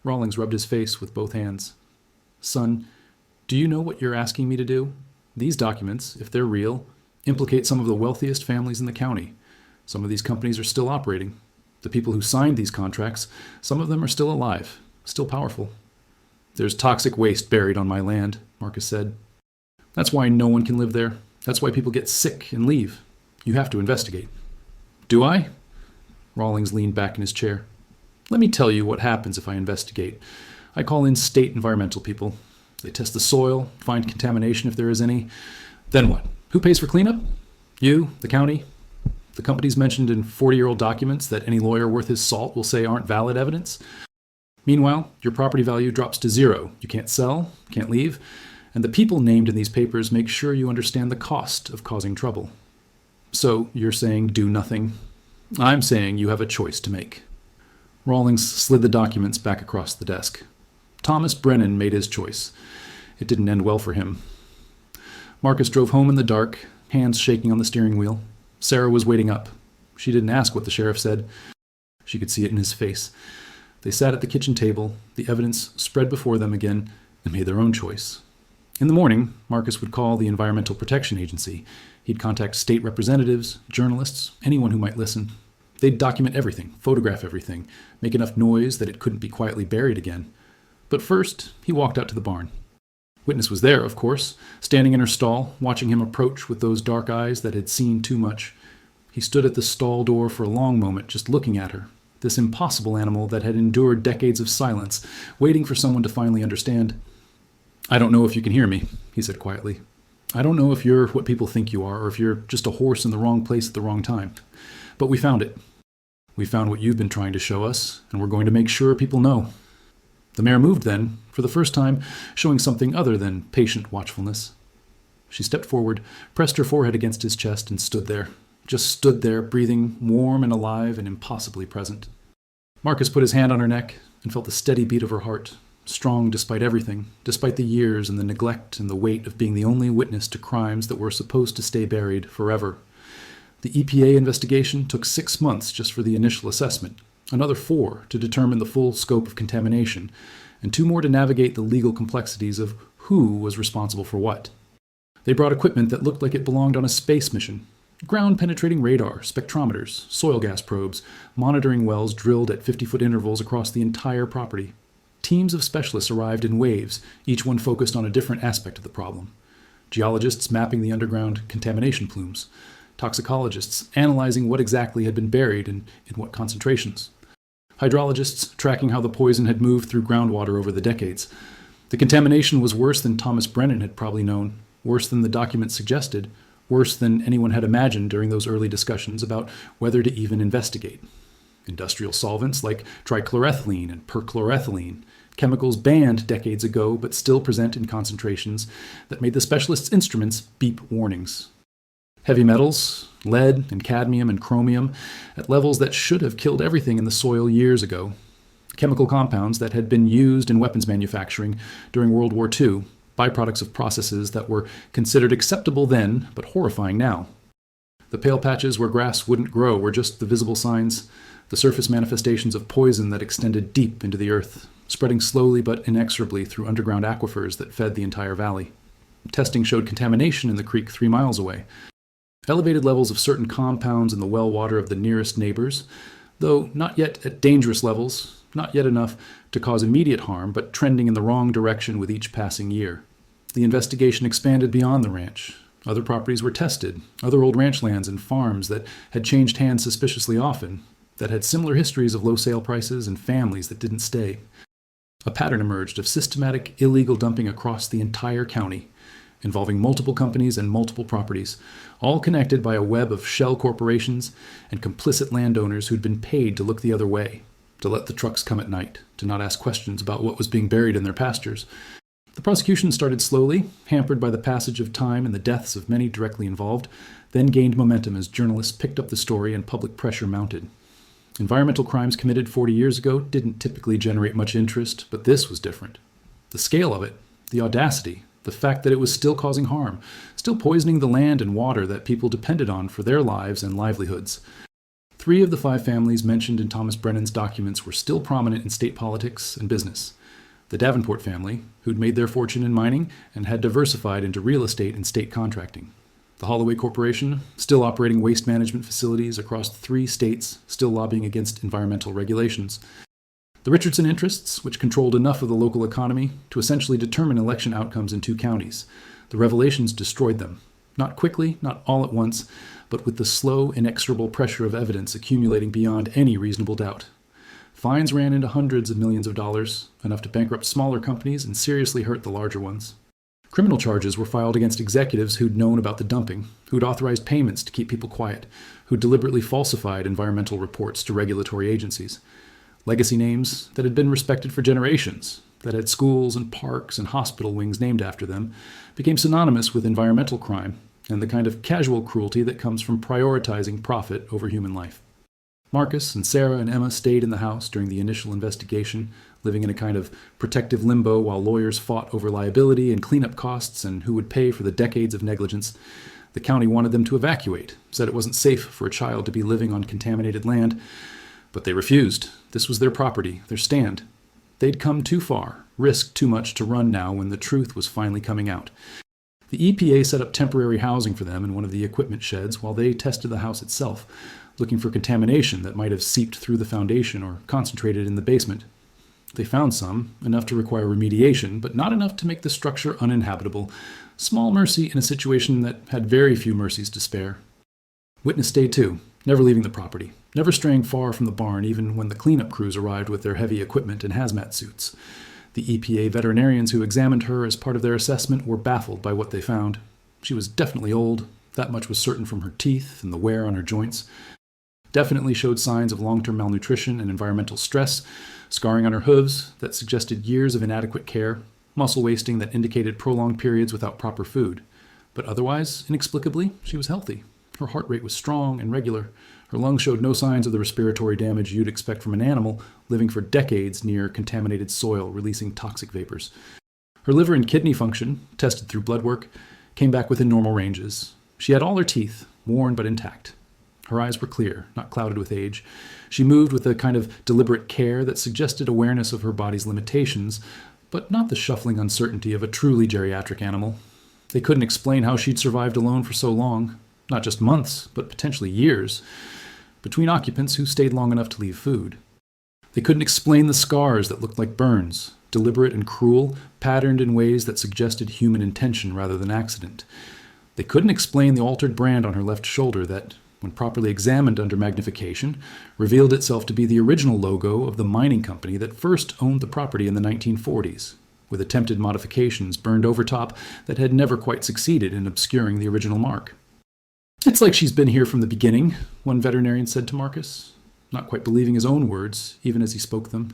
Rawlings rubbed his face with both hands. "Son, do you know what you're asking me to do? These documents, if they're real, implicate some of the wealthiest families in the county. Some of these companies are still operating. The people who signed these contracts, some of them are still alive, still powerful." "There's toxic waste buried on my land," Marcus said. "That's why no one can live there. That's why people get sick and leave. You have to investigate." "Do I?" Rawlings leaned back in his chair. "Let me tell you what happens if I investigate. I call in state environmental people. They test the soil, find contamination if there is any. Then what? Who pays for cleanup? You, the county, the companies mentioned in 40-year-old documents that any lawyer worth his salt will say aren't valid evidence. Meanwhile, your property value drops to 0. You can't sell, can't leave, and the people named in these papers make sure you understand the cost of causing trouble. So you're saying do nothing? I'm saying you have a choice to make." Rawlings slid the documents back across the desk. Thomas Brennan made his choice. It didn't end well for him. Marcus drove home in the dark, hands shaking on the steering wheel. Sarah was waiting up. She didn't ask what the sheriff said. She could see it in his face. They sat at the kitchen table, the evidence spread before them again, and made their own choice. In the morning, Marcus would call the Environmental Protection Agency. He'd contact state representatives, journalists, anyone who might listen. They'd document everything, photograph everything, make enough noise that it couldn't be quietly buried again. But first, he walked out to the barn. Witness was there, of course, standing in her stall, watching him approach with those dark eyes that had seen too much. He stood at the stall door for a long moment, just looking at her, this impossible animal that had endured decades of silence, waiting for someone to finally understand. "I don't know if you can hear me," he said quietly. "I don't know if you're what people think you are, or if you're just a horse in the wrong place at the wrong time. But we found it. We found what you've been trying to show us, and we're going to make sure people know." The mare moved then, for the first time, showing something other than patient watchfulness. She stepped forward, pressed her forehead against his chest, and stood there. Just stood there, breathing, warm and alive and impossibly present. Marcus put his hand on her neck and felt the steady beat of her heart, strong despite everything, despite the years and the neglect and the weight of being the only witness to crimes that were supposed to stay buried forever. The EPA investigation took 6 months just for the initial assessment, another 4 to determine the full scope of contamination, and 2 more to navigate the legal complexities of who was responsible for what. They brought equipment that looked like it belonged on a space mission. Ground-penetrating radar, spectrometers, soil gas probes, monitoring wells drilled at 50-foot intervals across the entire property. Teams of specialists arrived in waves, each one focused on a different aspect of the problem. geologists mapping the underground contamination plumes, toxicologists analyzing what exactly had been buried and in what concentrations, hydrologists tracking how the poison had moved through groundwater over the decades. The contamination was worse than Thomas Brennan had probably known, worse than the documents suggested, worse than anyone had imagined during those early discussions about whether to even investigate. Industrial solvents like trichloroethylene and perchloroethylene, chemicals banned decades ago but still present in concentrations that made the specialists' instruments beep warnings. Heavy metals, lead and cadmium and chromium, at levels that should have killed everything in the soil years ago. Chemical compounds that had been used in weapons manufacturing during World War II, byproducts of processes that were considered acceptable then but horrifying now. The pale patches where grass wouldn't grow were just the visible signs, the surface manifestations of poison that extended deep into the earth, spreading slowly but inexorably through underground aquifers that fed the entire valley. Testing showed contamination in the creek 3 miles away. Elevated levels of certain compounds in the well water of the nearest neighbors, though not yet at dangerous levels, not yet enough to cause immediate harm, but trending in the wrong direction with each passing year. The investigation expanded beyond the ranch. Other properties were tested, other old ranch lands and farms that had changed hands suspiciously often, that had similar histories of low sale prices and families that didn't stay. A pattern emerged of systematic illegal dumping across the entire county, involving multiple companies and multiple properties, all connected by a web of shell corporations and complicit landowners who'd been paid to look the other way, to let the trucks come at night, to not ask questions about what was being buried in their pastures. The prosecution started slowly, hampered by the passage of time and the deaths of many directly involved, then gained momentum as journalists picked up the story and public pressure mounted. Environmental crimes committed 40 years ago didn't typically generate much interest, but this was different. The scale of it, the audacity, the fact that it was still causing harm, still poisoning the land and water that people depended on for their lives and livelihoods. 3 of the 5 families mentioned in Thomas Brennan's documents were still prominent in state politics and business. The Davenport family, who'd made their fortune in mining and had diversified into real estate and state contracting. The Holloway Corporation, still operating waste management facilities across 3 states, still lobbying against environmental regulations. The Richardson interests, which controlled enough of the local economy to essentially determine election outcomes in 2 counties. The revelations destroyed them. Not quickly, not all at once, but with the slow, inexorable pressure of evidence accumulating beyond any reasonable doubt. Fines ran into hundreds of millions of dollars, enough to bankrupt smaller companies and seriously hurt the larger ones. Criminal charges were filed against executives who'd known about the dumping, who'd authorized payments to keep people quiet, who'd deliberately falsified environmental reports to regulatory agencies. Legacy names that had been respected for generations, that had schools and parks and hospital wings named after them, became synonymous with environmental crime and the kind of casual cruelty that comes from prioritizing profit over human life. Marcus and Sarah and Emma stayed in the house during the initial investigation, living in a kind of protective limbo while lawyers fought over liability and cleanup costs and who would pay for the decades of negligence. The county wanted them to evacuate, said it wasn't safe for a child to be living on contaminated land, but they refused. This was their property, their stand. They'd come too far, risked too much to run now when the truth was finally coming out. The EPA set up temporary housing for them in one of the equipment sheds while they tested the house itself, looking for contamination that might have seeped through the foundation or concentrated in the basement. They found some, enough to require remediation, but not enough to make the structure uninhabitable. Small mercy in a situation that had very few mercies to spare. Witness stayed too, never leaving the property, never straying far from the barn even when the cleanup crews arrived with their heavy equipment and hazmat suits. The EPA veterinarians who examined her as part of their assessment were baffled by what they found. She was definitely old, that much was certain from her teeth and the wear on her joints. Definitely showed signs of long-term malnutrition and environmental stress, scarring on her hooves that suggested years of inadequate care, muscle wasting that indicated prolonged periods without proper food. But otherwise, inexplicably, she was healthy. Her heart rate was strong and regular. Her lungs showed no signs of the respiratory damage you'd expect from an animal living for decades near contaminated soil releasing toxic vapors. Her liver and kidney function, tested through blood work, came back within normal ranges. She had all her teeth, worn but intact. Her eyes were clear, not clouded with age. She moved with a kind of deliberate care that suggested awareness of her body's limitations, but not the shuffling uncertainty of a truly geriatric animal. They couldn't explain how she'd survived alone for so long, not just months, but potentially years, between occupants who stayed long enough to leave food. They couldn't explain the scars that looked like burns, deliberate and cruel, patterned in ways that suggested human intention rather than accident. They couldn't explain the altered brand on her left shoulder that, when properly examined under magnification, revealed itself to be the original logo of the mining company that first owned the property in the 1940s, with attempted modifications burned over top that had never quite succeeded in obscuring the original mark. "It's like she's been here from the beginning," one veterinarian said to Marcus, not quite believing his own words, even as he spoke them.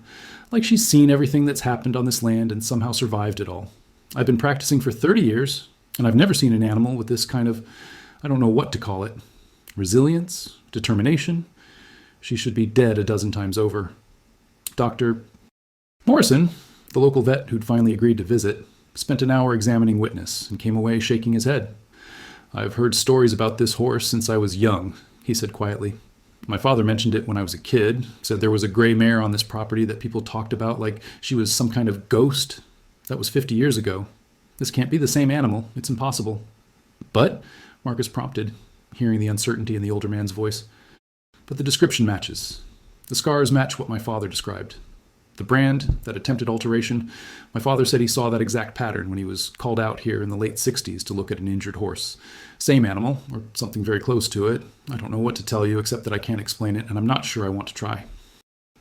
"Like she's seen everything that's happened on this land and somehow survived it all. I've been practicing for 30 years, and I've never seen an animal with this kind of, I don't know what to call it, resilience, determination. She should be dead a dozen times over." Dr. Morrison, the local vet who'd finally agreed to visit, spent an hour examining Witness and came away shaking his head. "I've heard stories about this horse since I was young," he said quietly. "My father mentioned it when I was a kid, said there was a gray mare on this property that people talked about like she was some kind of ghost. That was 50 years ago. This can't be the same animal. It's impossible." "But," Marcus prompted, hearing the uncertainty in the older man's voice, "but the description matches. The scars match what my father described. The brand, that attempted alteration, my father said he saw that exact pattern when he was called out here in the late 60s to look at an injured horse. Same animal, or something very close to it. I don't know what to tell you except that I can't explain it, and I'm not sure I want to try."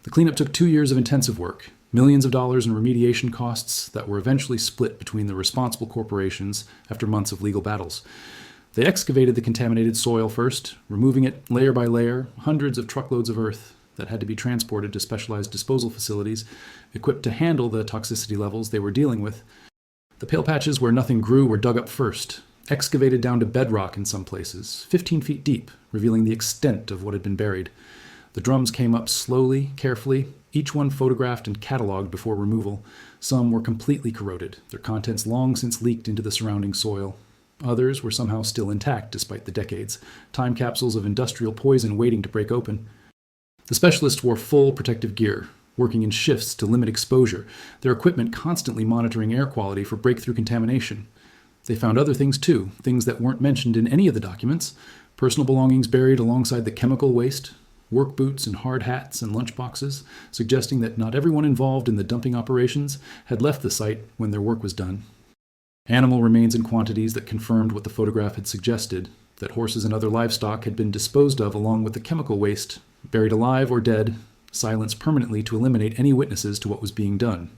The cleanup took 2 years of intensive work, millions of dollars in remediation costs that were eventually split between the responsible corporations after months of legal battles. They excavated the contaminated soil first, removing it layer by layer, hundreds of truckloads of earth that had to be transported to specialized disposal facilities equipped to handle the toxicity levels they were dealing with. The pale patches where nothing grew were dug up first, excavated down to bedrock in some places, 15 feet deep, revealing the extent of what had been buried. The drums came up slowly, carefully, each one photographed and cataloged before removal. Some were completely corroded, their contents long since leaked into the surrounding soil. Others were somehow still intact despite the decades, time capsules of industrial poison waiting to break open. The specialists wore full protective gear, working in shifts to limit exposure, their equipment constantly monitoring air quality for breakthrough contamination. They found other things too, things that weren't mentioned in any of the documents: personal belongings buried alongside the chemical waste, work boots and hard hats and lunchboxes, suggesting that not everyone involved in the dumping operations had left the site when their work was done. Animal remains in quantities that confirmed what the photograph had suggested, that horses and other livestock had been disposed of along with the chemical waste, buried alive or dead, silenced permanently to eliminate any witnesses to what was being done.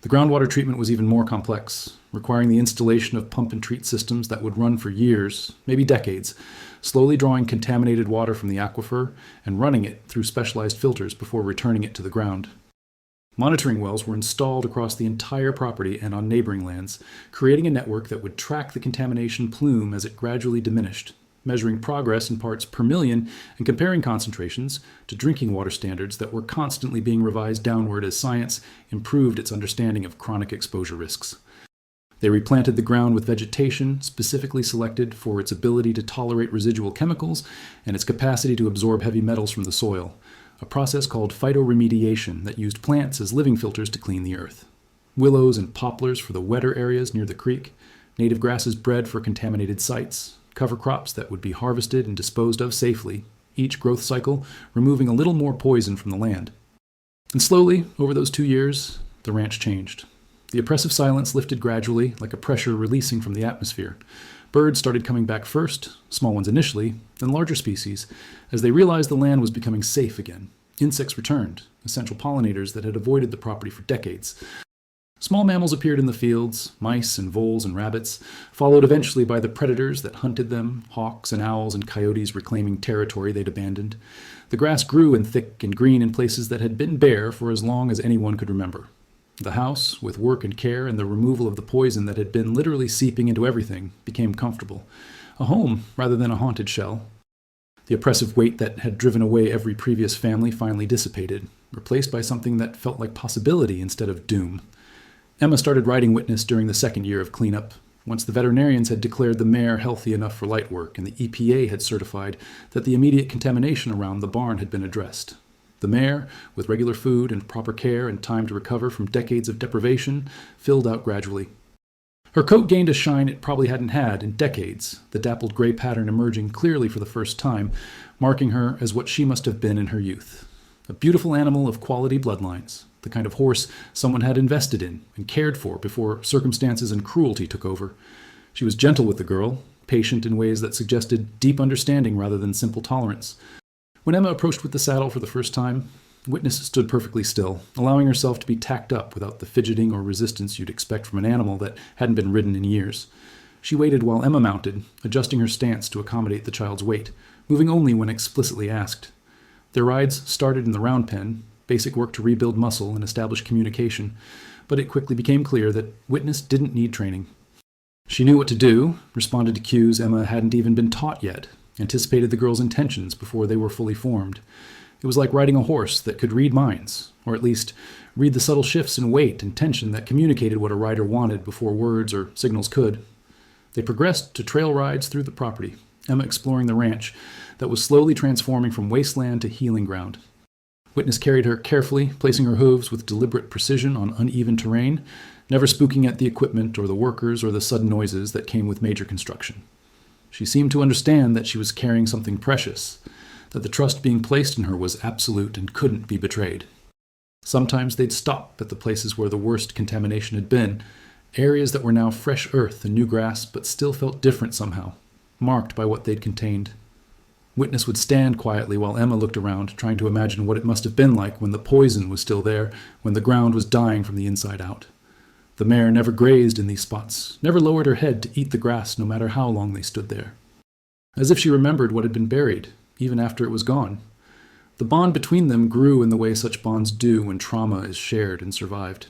The groundwater treatment was even more complex, requiring the installation of pump and treat systems that would run for years, maybe decades, slowly drawing contaminated water from the aquifer and running it through specialized filters before returning it to the ground. Monitoring wells were installed across the entire property and on neighboring lands, creating a network that would track the contamination plume as it gradually diminished, measuring progress in parts per million and comparing concentrations to drinking water standards that were constantly being revised downward as science improved its understanding of chronic exposure risks. They replanted the ground with vegetation specifically selected for its ability to tolerate residual chemicals and its capacity to absorb heavy metals from the soil, a process called phytoremediation that used plants as living filters to clean the earth. Willows and poplars for the wetter areas near the creek, native grasses bred for contaminated sites, cover crops that would be harvested and disposed of safely, each growth cycle removing a little more poison from the land. And slowly, over those 2 years, the ranch changed. The oppressive silence lifted gradually, like a pressure releasing from the atmosphere. Birds started coming back first, small ones initially, then larger species, as they realized the land was becoming safe again. Insects returned, essential pollinators that had avoided the property for decades. Small mammals appeared in the fields, mice and voles and rabbits, followed eventually by the predators that hunted them, hawks and owls and coyotes reclaiming territory they'd abandoned. The grass grew in thick and green in places that had been bare for as long as anyone could remember. The house, with work and care and the removal of the poison that had been literally seeping into everything, became comfortable. A home rather than a haunted shell. The oppressive weight that had driven away every previous family finally dissipated, replaced by something that felt like possibility instead of doom. Emma started riding Witness during the second year of cleanup, once the veterinarians had declared the mare healthy enough for light work and the EPA had certified that the immediate contamination around the barn had been addressed. The mare, with regular food and proper care and time to recover from decades of deprivation, filled out gradually. Her coat gained a shine it probably hadn't had in decades, the dappled gray pattern emerging clearly for the first time, marking her as what she must have been in her youth. A beautiful animal of quality bloodlines, the kind of horse someone had invested in and cared for before circumstances and cruelty took over. She was gentle with the girl, patient in ways that suggested deep understanding rather than simple tolerance. When Emma approached with the saddle for the first time, Witness stood perfectly still, allowing herself to be tacked up without the fidgeting or resistance you'd expect from an animal that hadn't been ridden in years. She waited while Emma mounted, adjusting her stance to accommodate the child's weight, moving only when explicitly asked. Their rides started in the round pen, basic work to rebuild muscle and establish communication, but it quickly became clear that Witness didn't need training. She knew what to do, responded to cues Emma hadn't even been taught yet, anticipated the girl's intentions before they were fully formed. It was like riding a horse that could read minds, or at least read the subtle shifts in weight and tension that communicated what a rider wanted before words or signals could. They progressed to trail rides through the property, Emma exploring the ranch that was slowly transforming from wasteland to healing ground. Witness carried her carefully, placing her hooves with deliberate precision on uneven terrain, never spooking at the equipment or the workers or the sudden noises that came with major construction. She seemed to understand that she was carrying something precious, that the trust being placed in her was absolute and couldn't be betrayed. Sometimes they'd stop at the places where the worst contamination had been, areas that were now fresh earth and new grass but still felt different somehow, marked by what they'd contained. Witness would stand quietly while Emma looked around, trying to imagine what it must have been like when the poison was still there, when the ground was dying from the inside out. The mare never grazed in these spots, never lowered her head to eat the grass no matter how long they stood there. As if she remembered what had been buried, even after it was gone. The bond between them grew in the way such bonds do when trauma is shared and survived.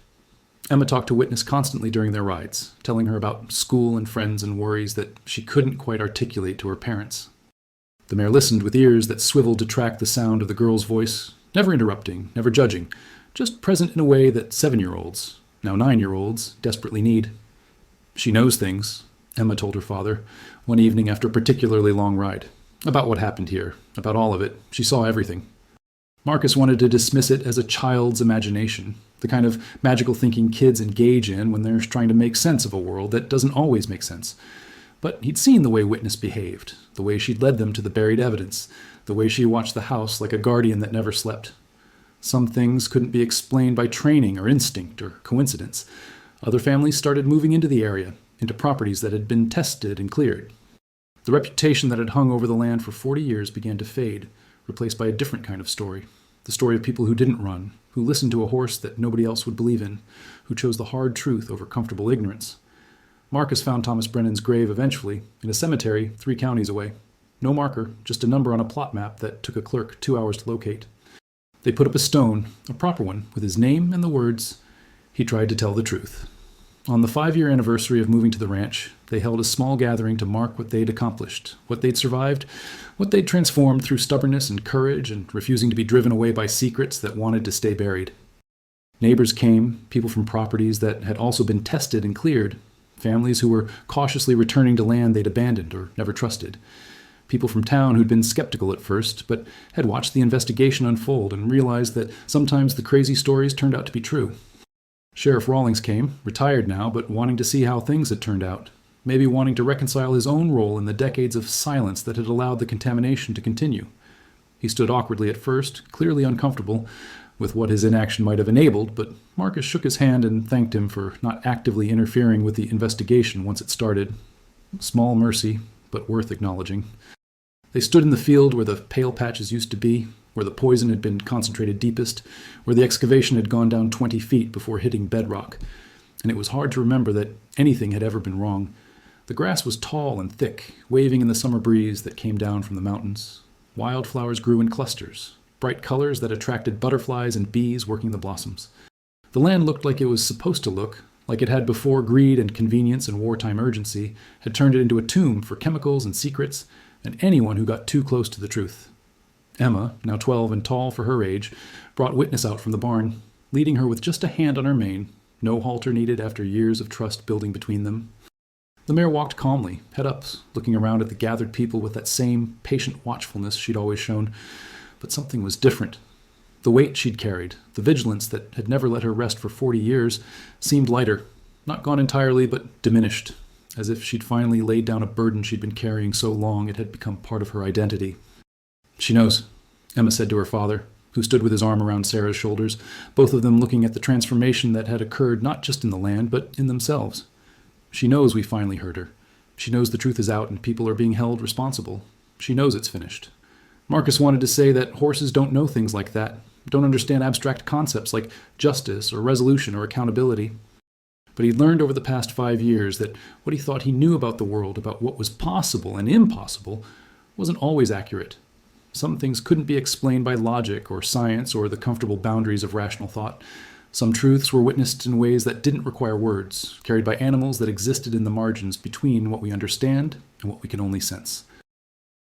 Emma talked to Witness constantly during their rides, telling her about school and friends and worries that she couldn't quite articulate to her parents. The mare listened with ears that swiveled to track the sound of the girl's voice, never interrupting, never judging, just present in a way that 7-year-olds, now 9-year-olds, desperately need. She knows things, Emma told her father, one evening after a particularly long ride. About what happened here, about all of it. She saw everything. Marcus wanted to dismiss it as a child's imagination, the kind of magical thinking kids engage in when they're trying to make sense of a world that doesn't always make sense. But he'd seen the way Witness behaved, the way she'd led them to the buried evidence, the way she watched the house like a guardian that never slept. Some things couldn't be explained by training or instinct or coincidence. Other families started moving into the area, into properties that had been tested and cleared. The reputation that had hung over the land for 40 years began to fade, replaced by a different kind of story. The story of people who didn't run, who listened to a horse that nobody else would believe in, who chose the hard truth over comfortable ignorance. Marcus found Thomas Brennan's grave eventually, in a cemetery 3 counties away. No marker, just a number on a plot map that took a clerk 2 hours to locate. They put up a stone, a proper one, with his name and the words, "He tried to tell the truth." On the 5-year anniversary of moving to the ranch, they held a small gathering to mark what they'd accomplished, what they'd survived, what they'd transformed through stubbornness and courage and refusing to be driven away by secrets that wanted to stay buried. Neighbors came, people from properties that had also been tested and cleared, families who were cautiously returning to land they'd abandoned or never trusted, people from town who'd been skeptical at first, but had watched the investigation unfold and realized that sometimes the crazy stories turned out to be true. Sheriff Rawlings came, retired now, but wanting to see how things had turned out, maybe wanting to reconcile his own role in the decades of silence that had allowed the contamination to continue. He stood awkwardly at first, clearly uncomfortable with what his inaction might have enabled, but Marcus shook his hand and thanked him for not actively interfering with the investigation once it started. Small mercy, but worth acknowledging. They stood in the field where the pale patches used to be, where the poison had been concentrated deepest, where the excavation had gone down 20 feet before hitting bedrock, and it was hard to remember that anything had ever been wrong. The grass was tall and thick, waving in the summer breeze that came down from the mountains. Wildflowers grew in clusters, bright colors that attracted butterflies and bees working the blossoms. The land looked like it was supposed to look, like it had before greed and convenience and wartime urgency had turned it into a tomb for chemicals and secrets, and anyone who got too close to the truth. Emma, now 12 and tall for her age, brought Witness out from the barn, leading her with just a hand on her mane, no halter needed after years of trust building between them. The mare walked calmly, head up, looking around at the gathered people with that same patient watchfulness she'd always shown. But something was different. The weight she'd carried, the vigilance that had never let her rest for 40 years, seemed lighter, not gone entirely, but diminished, as if she'd finally laid down a burden she'd been carrying so long it had become part of her identity. "She knows," Emma said to her father, who stood with his arm around Sarah's shoulders, both of them looking at the transformation that had occurred not just in the land, but in themselves. She knows we finally heard her. She knows the truth is out and people are being held responsible. She knows it's finished. Marcus wanted to say that horses don't know things like that, don't understand abstract concepts like justice or resolution or accountability. But he'd learned over the past 5 years that what he thought he knew about the world, about what was possible and impossible, wasn't always accurate. Some things couldn't be explained by logic or science or the comfortable boundaries of rational thought. Some truths were witnessed in ways that didn't require words, carried by animals that existed in the margins between what we understand and what we can only sense.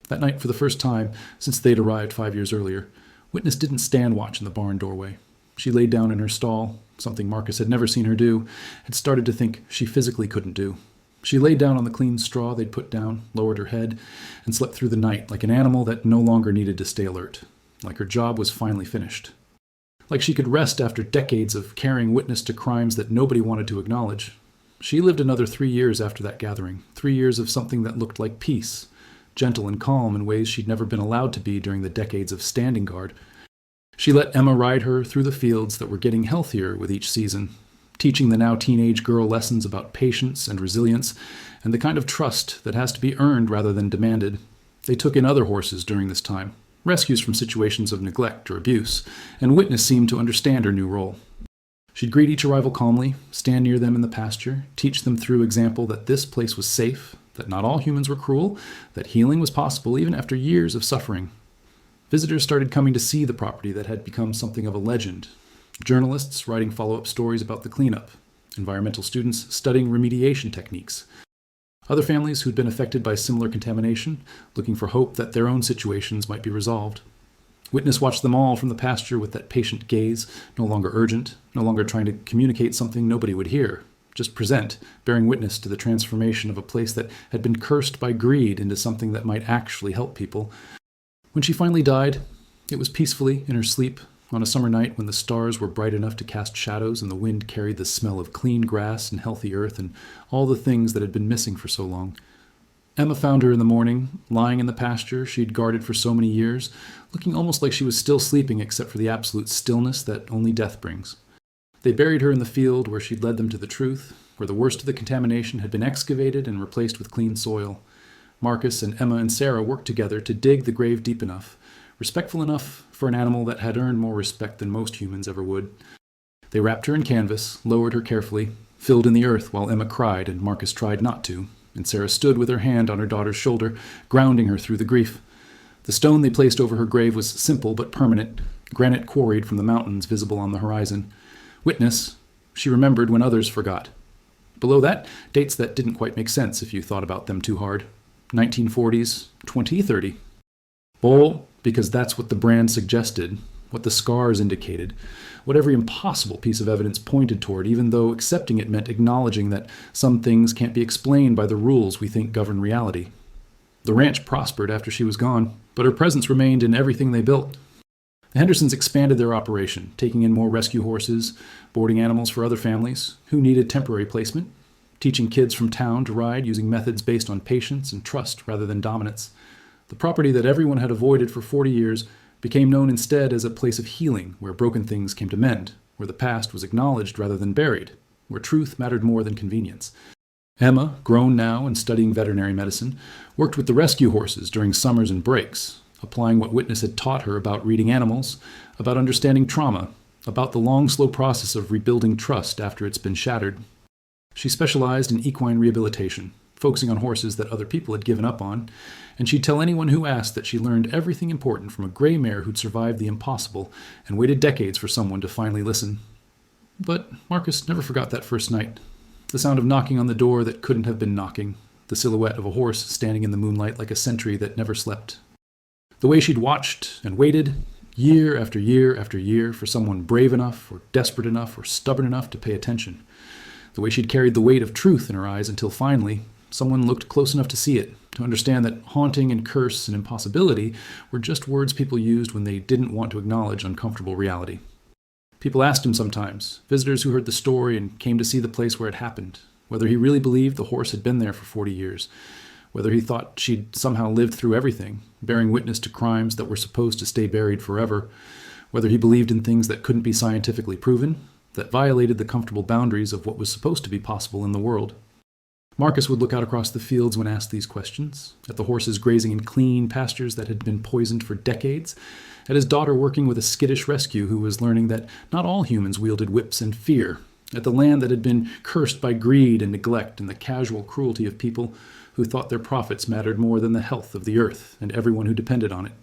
That night, for the first time since they'd arrived 5 years earlier, Witness didn't stand watch in the barn doorway. She laid down in her stall, something Marcus had never seen her do, had started to think she physically couldn't do. She laid down on the clean straw they'd put down, lowered her head, and slept through the night like an animal that no longer needed to stay alert, like her job was finally finished. Like she could rest after decades of carrying witness to crimes that nobody wanted to acknowledge. She lived another 3 years after that gathering, 3 years of something that looked like peace, gentle and calm in ways she'd never been allowed to be during the decades of standing guard. She let Emma ride her through the fields that were getting healthier with each season, teaching the now teenage girl lessons about patience and resilience and the kind of trust that has to be earned rather than demanded. They took in other horses during this time, rescues from situations of neglect or abuse, and Witness seemed to understand her new role. She'd greet each arrival calmly, stand near them in the pasture, teach them through example that this place was safe, that not all humans were cruel, that healing was possible even after years of suffering. Visitors started coming to see the property that had become something of a legend. Journalists writing follow-up stories about the cleanup, environmental students studying remediation techniques, other families who'd been affected by similar contamination, looking for hope that their own situations might be resolved. Witness watched them all from the pasture with that patient gaze, no longer urgent, no longer trying to communicate something nobody would hear, just present, bearing witness to the transformation of a place that had been cursed by greed into something that might actually help people. When she finally died, it was peacefully in her sleep, on a summer night when the stars were bright enough to cast shadows and the wind carried the smell of clean grass and healthy earth and all the things that had been missing for so long. Emma found her in the morning, lying in the pasture she'd guarded for so many years, looking almost like she was still sleeping except for the absolute stillness that only death brings. They buried her in the field where she'd led them to the truth, where the worst of the contamination had been excavated and replaced with clean soil. Marcus and Emma and Sarah worked together to dig the grave deep enough, respectful enough for an animal that had earned more respect than most humans ever would. They wrapped her in canvas, lowered her carefully, filled in the earth while Emma cried and Marcus tried not to, and Sarah stood with her hand on her daughter's shoulder, grounding her through the grief. The stone they placed over her grave was simple but permanent, granite quarried from the mountains visible on the horizon. Witness, she remembered when others forgot. Below that, dates that didn't quite make sense if you thought about them too hard. 1940s, 2030. Bowl, because that's what the brand suggested, what the scars indicated, what every impossible piece of evidence pointed toward, even though accepting it meant acknowledging that some things can't be explained by the rules we think govern reality. The ranch prospered after she was gone, but her presence remained in everything they built. The Hendersons expanded their operation, taking in more rescue horses, boarding animals for other families who needed temporary placement, teaching kids from town to ride using methods based on patience and trust rather than dominance. The property that everyone had avoided for 40 years became known instead as a place of healing, where broken things came to mend, where the past was acknowledged rather than buried, where truth mattered more than convenience. Emma, grown now and studying veterinary medicine, worked with the rescue horses during summers and breaks, applying what Witness had taught her about reading animals, about understanding trauma, about the long, slow process of rebuilding trust after it's been shattered. She specialized in equine rehabilitation, focusing on horses that other people had given up on, and she'd tell anyone who asked that she learned everything important from a gray mare who'd survived the impossible and waited decades for someone to finally listen. But Marcus never forgot that first night. The sound of knocking on the door that couldn't have been knocking, the silhouette of a horse standing in the moonlight like a sentry that never slept. The way she'd watched and waited, year after year after year, for someone brave enough or desperate enough or stubborn enough to pay attention. The way she'd carried the weight of truth in her eyes until finally, someone looked close enough to see it, to understand that haunting and curse and impossibility were just words people used when they didn't want to acknowledge uncomfortable reality. People asked him sometimes, visitors who heard the story and came to see the place where it happened, whether he really believed the horse had been there for 40 years, whether he thought she'd somehow lived through everything, bearing witness to crimes that were supposed to stay buried forever, whether he believed in things that couldn't be scientifically proven, that violated the comfortable boundaries of what was supposed to be possible in the world. Marcus would look out across the fields when asked these questions, at the horses grazing in clean pastures that had been poisoned for decades, at his daughter working with a skittish rescue who was learning that not all humans wielded whips and fear, at the land that had been cursed by greed and neglect and the casual cruelty of people who thought their profits mattered more than the health of the earth and everyone who depended on it.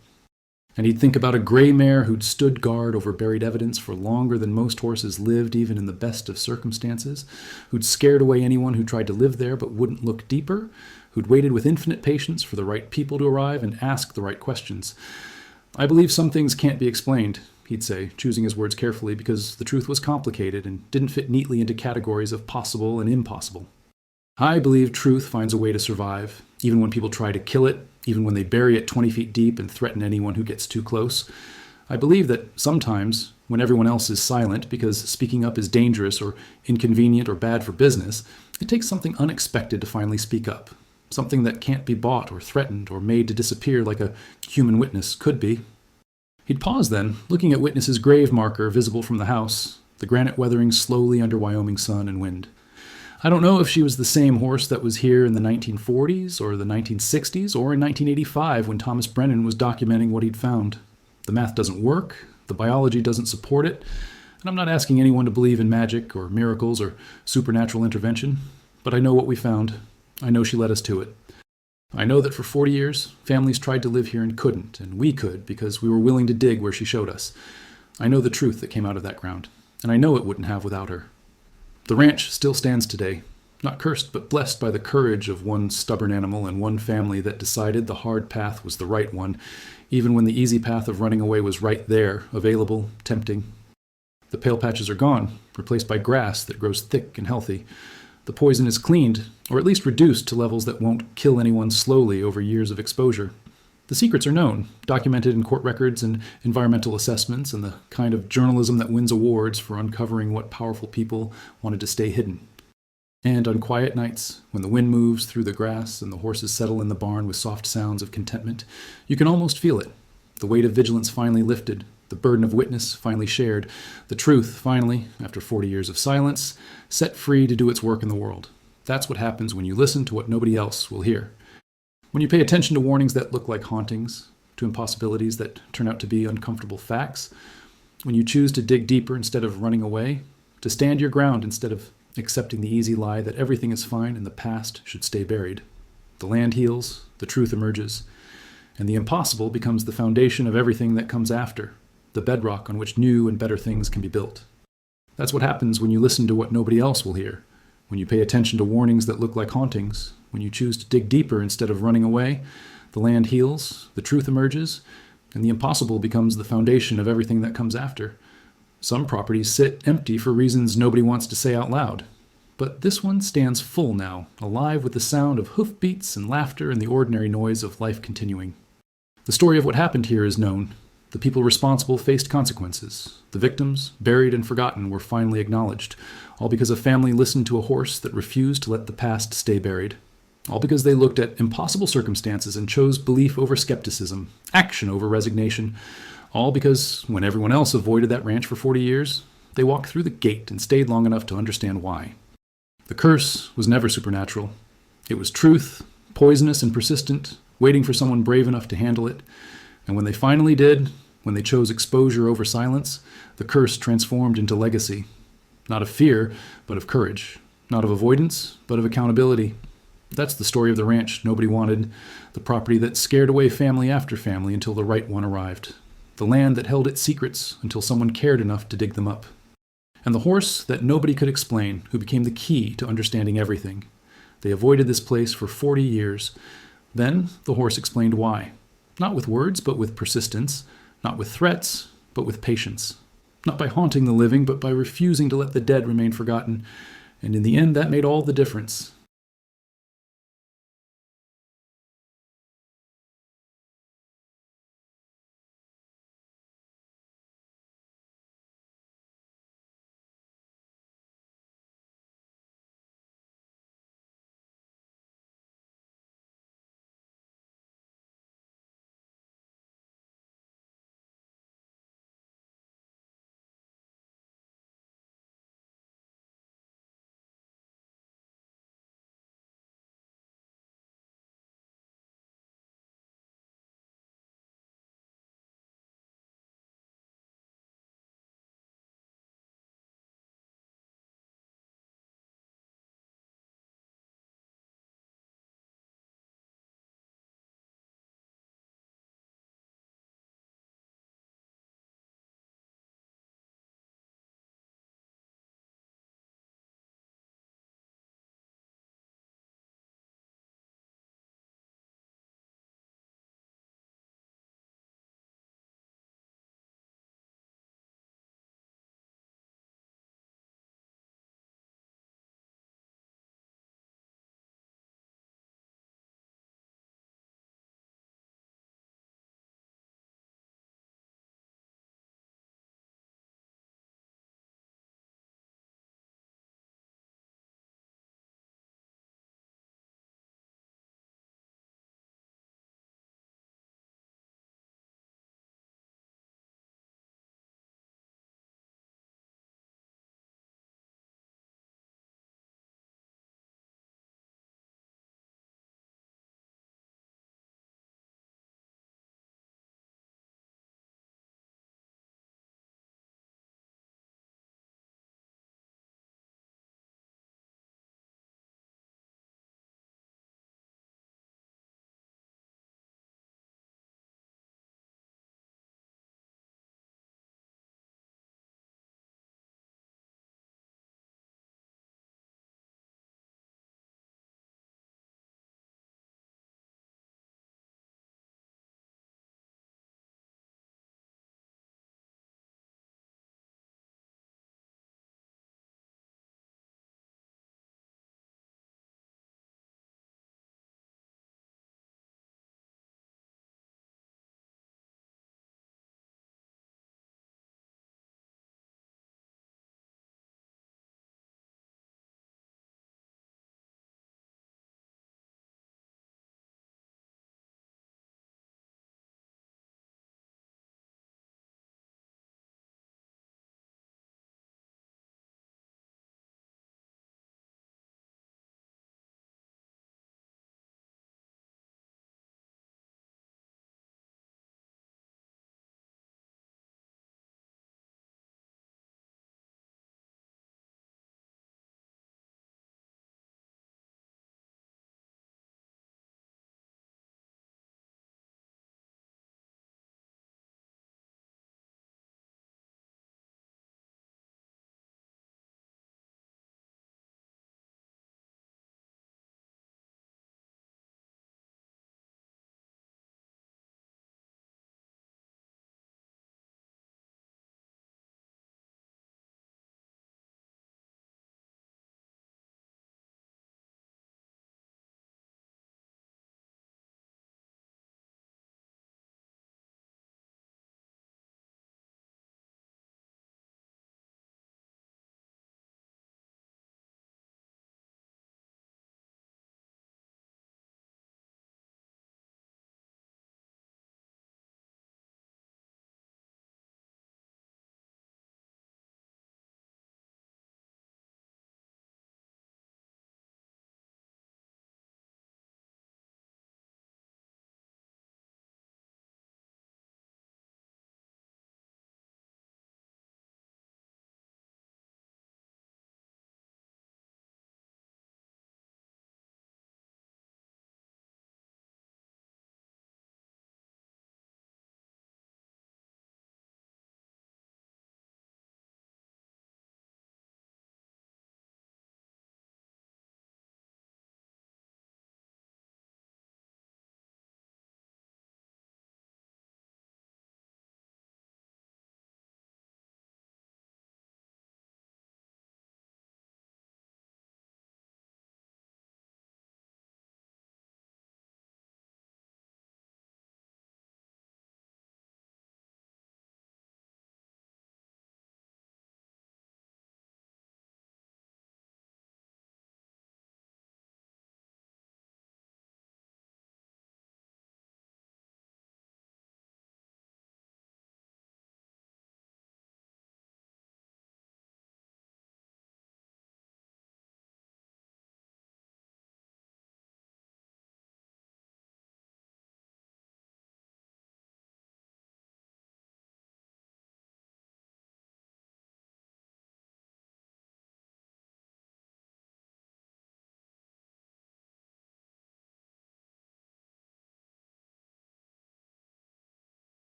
And he'd think about a gray mare who'd stood guard over buried evidence for longer than most horses lived, even in the best of circumstances, who'd scared away anyone who tried to live there but wouldn't look deeper, who'd waited with infinite patience for the right people to arrive and ask the right questions. I believe some things can't be explained, he'd say, choosing his words carefully because the truth was complicated and didn't fit neatly into categories of possible and impossible. I believe truth finds a way to survive, even when people try to kill it, even when they bury it 20 feet deep and threaten anyone who gets too close. I believe that sometimes, when everyone else is silent because speaking up is dangerous or inconvenient or bad for business, it takes something unexpected to finally speak up, something that can't be bought or threatened or made to disappear like a human witness could be. He'd pause then, looking at Witness's grave marker visible from the house, the granite weathering slowly under Wyoming sun and wind. I don't know if she was the same horse that was here in the 1940s or the 1960s or in 1985 when Thomas Brennan was documenting what he'd found. The math doesn't work, the biology doesn't support it, and I'm not asking anyone to believe in magic or miracles or supernatural intervention, but I know what we found. I know she led us to it. I know that for 40 years, families tried to live here and couldn't, and we could because we were willing to dig where she showed us. I know the truth that came out of that ground, and I know it wouldn't have without her. The ranch still stands today, not cursed but blessed by the courage of one stubborn animal and one family that decided the hard path was the right one, even when the easy path of running away was right there, available, tempting. The pale patches are gone, replaced by grass that grows thick and healthy. The poison is cleaned, or at least reduced to levels that won't kill anyone slowly over years of exposure. The secrets are known, documented in court records and environmental assessments, and the kind of journalism that wins awards for uncovering what powerful people wanted to stay hidden. And on quiet nights, when the wind moves through the grass and the horses settle in the barn with soft sounds of contentment, you can almost feel it. The weight of vigilance finally lifted, the burden of witness finally shared, the truth finally, after 40 years of silence, set free to do its work in the world. That's what happens when you listen to what nobody else will hear. When you pay attention to warnings that look like hauntings, to impossibilities that turn out to be uncomfortable facts, when you choose to dig deeper instead of running away, to stand your ground instead of accepting the easy lie that everything is fine and the past should stay buried, the land heals, the truth emerges, and the impossible becomes the foundation of everything that comes after, the bedrock on which new and better things can be built. That's what happens when you listen to what nobody else will hear, when you pay attention to warnings that look like hauntings, when you choose to dig deeper instead of running away, the land heals, the truth emerges, and the impossible becomes the foundation of everything that comes after. Some properties sit empty for reasons nobody wants to say out loud. But this one stands full now, alive with the sound of hoofbeats and laughter and the ordinary noise of life continuing. The story of what happened here is known. The people responsible faced consequences. The victims, buried and forgotten, were finally acknowledged, all because a family listened to a horse that refused to let the past stay buried. All because they looked at impossible circumstances and chose belief over skepticism, action over resignation. All because, when everyone else avoided that ranch for 40 years, they walked through the gate and stayed long enough to understand why. The curse was never supernatural. It was truth, poisonous and persistent, waiting for someone brave enough to handle it. And when they finally did, when they chose exposure over silence, the curse transformed into legacy. Not of fear, but of courage. Not of avoidance, but of accountability. That's the story of the ranch nobody wanted, the property that scared away family after family until the right one arrived, the land that held its secrets until someone cared enough to dig them up, and the horse that nobody could explain, who became the key to understanding everything. They avoided this place for 40 years. Then the horse explained why. Not with words, but with persistence. Not with threats, but with patience. Not by haunting the living, but by refusing to let the dead remain forgotten. And in the end, that made all the difference.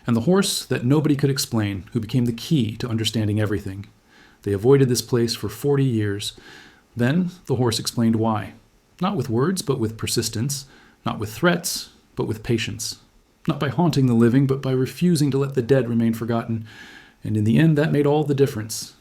and the horse that nobody could explain, who became the key to understanding everything. They avoided this place for 40 years. Then the horse explained why. Not with words, but with persistence. Not with threats, but with patience. Not by haunting the living, but by refusing to let the dead remain forgotten. And in the end, that made all the difference.